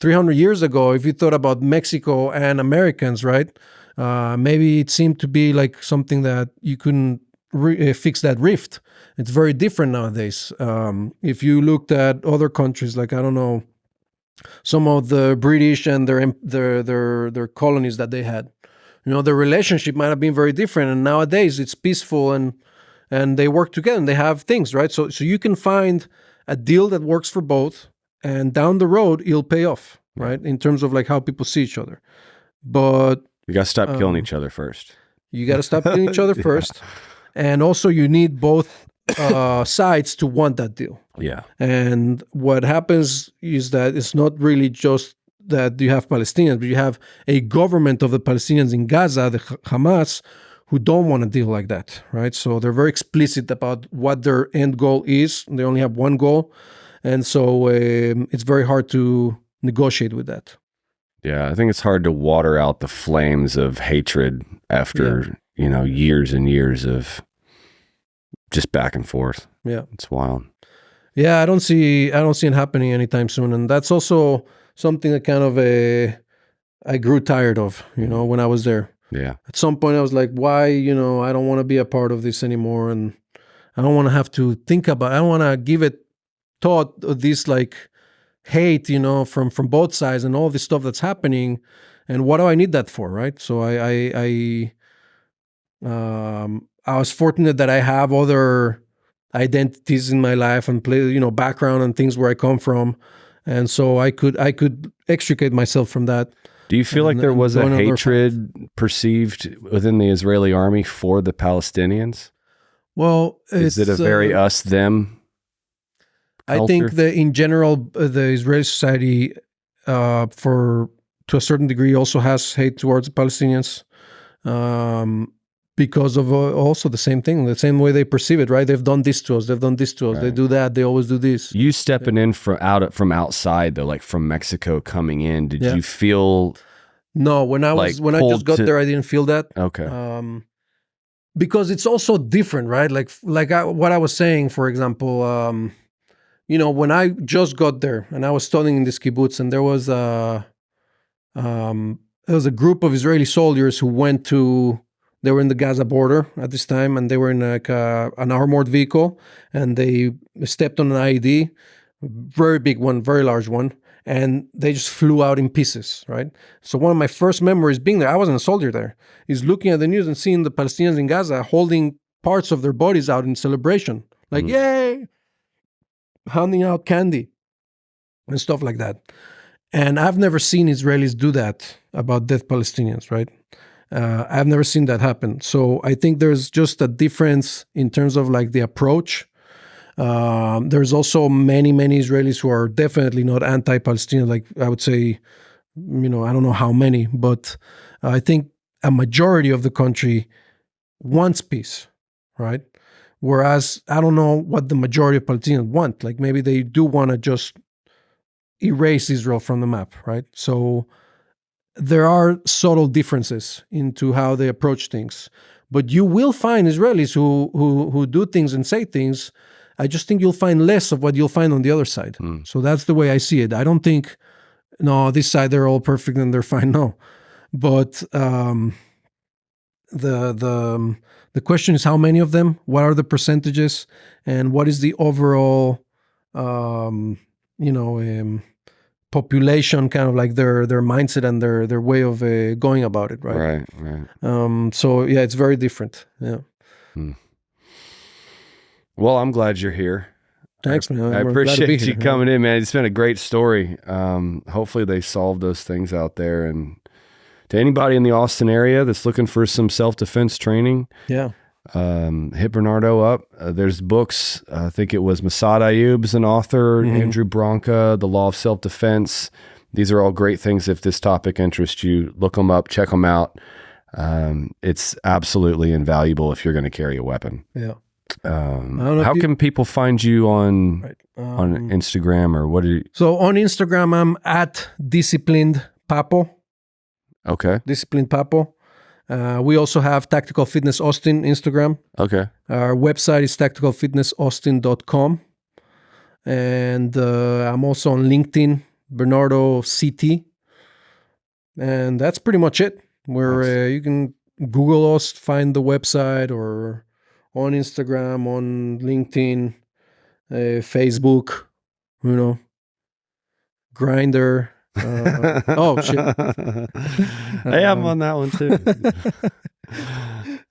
300 years ago, if you thought about Mexico and Americans, right? Maybe it seemed to be like something that you couldn't fix that rift. It's very different nowadays. If you looked at other countries, like, I don't know, some of the British and their colonies that they had, their relationship might have been very different. And nowadays it's peaceful and they work together and they have things, right? So you can find a deal that works for both, and down the road it'll pay off. right? In terms of like how people see each other. But you got to stop killing each other first. You got to stop killing each other first. And also you need both sides to want that deal. Yeah. And what happens is that it's not really just that you have Palestinians, but you have a government of the Palestinians in Gaza, the Hamas, who don't want a deal like that, right? So they're very explicit about what their end goal is. They only have one goal. And so it's very hard to negotiate with that. Yeah, I think it's hard to water out the flames of hatred after, years and years of just back and forth. Yeah. It's wild. Yeah, I don't see it happening anytime soon. And that's also something that kind of I grew tired of, when I was there. Yeah. At some point I was like, why, I don't want to be a part of this anymore. And I don't want to have to think about it. I don't want to give it thought of this like hate, from both sides and all this stuff that's happening. And what do I need that for? Right. So I was fortunate that I have other identities in my life and background and things where I come from. And so I could extricate myself from that. Do you feel like there was a hatred perceived within the Israeli army for the Palestinians? Well, is it a very us them culture? I think that in general, the Israeli society, to a certain degree, also has hate towards the Palestinians, because of also the same thing, the same way they perceive it. Right? They've done this to us. They've done this to us. Right. They do that. They always do this. You stepping in from outside though, like from Mexico coming in. Did you feel? No, when I just got there, I didn't feel that. Okay. Because it's also different, right? What I was saying, for example, when I just got there and I was studying in this kibbutz, and there was a group of Israeli soldiers who they were in the Gaza border at this time, and they were in like an armored vehicle, and they stepped on an IED, very big one, very large one, and they just flew out in pieces, right? So one of my first memories being there, I wasn't a soldier there, is looking at the news and seeing the Palestinians in Gaza holding parts of their bodies out in celebration. Like, yay! Handing out candy and stuff like that. And I've never seen Israelis do that about dead Palestinians, right? I've never seen that happen. So I think there's just a difference in terms of like the approach. There's also many Israelis who are definitely not anti-Palestinian. Like I would say, I don't know how many, but I think a majority of the country wants peace, right? Whereas I don't know what the majority of Palestinians want. Like maybe they do want to just erase Israel from the map, right? So there are subtle differences into how they approach things. But you will find Israelis who do things and say things. I just think you'll find less of what you'll find on the other side. So that's the way I see it. I don't think, no, this side they're all perfect and they're fine. No. But the question is how many of them, what are the percentages, and what is the overall population, kind of like their mindset and their way of going about it, right? Right. So yeah, it's very different. Yeah. Well, I'm glad you're here. Thanks, man. I appreciate you coming in, man. It's been a great story. Hopefully they solve those things out there. And to anybody in the Austin area that's looking for some self-defense training, hit Bernardo up. There's books. I think it was Masad Ayub's an author, Andrew Branca, The Law of Self-Defense. These are all great things. If this topic interests you, look them up, check them out. It's absolutely invaluable if you're going to carry a weapon. Yeah. How can people find you on Instagram, or what do you? So on Instagram, I'm at Disciplined Papo. Okay. Disciplined Papo. We also have Tactical Fitness Austin Instagram. Okay. Our website is tacticalfitnessaustin.com. And I'm also on LinkedIn, Bernardo CT. And that's pretty much it. Where you can Google us, find the website, or on Instagram, on LinkedIn, Facebook, Grindr. Oh shit! Hey, I'm on that one too.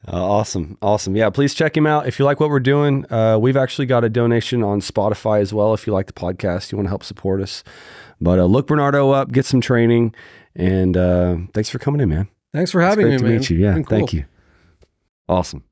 Awesome. Yeah, please check him out. If you like what we're doing, we've actually got a donation on Spotify as well. If you like the podcast, you want to help support us. But look Bernardo up, get some training, and thanks for coming in, man. Thanks for having me, man. Great to meet you. Yeah, cool. Thank you. Awesome.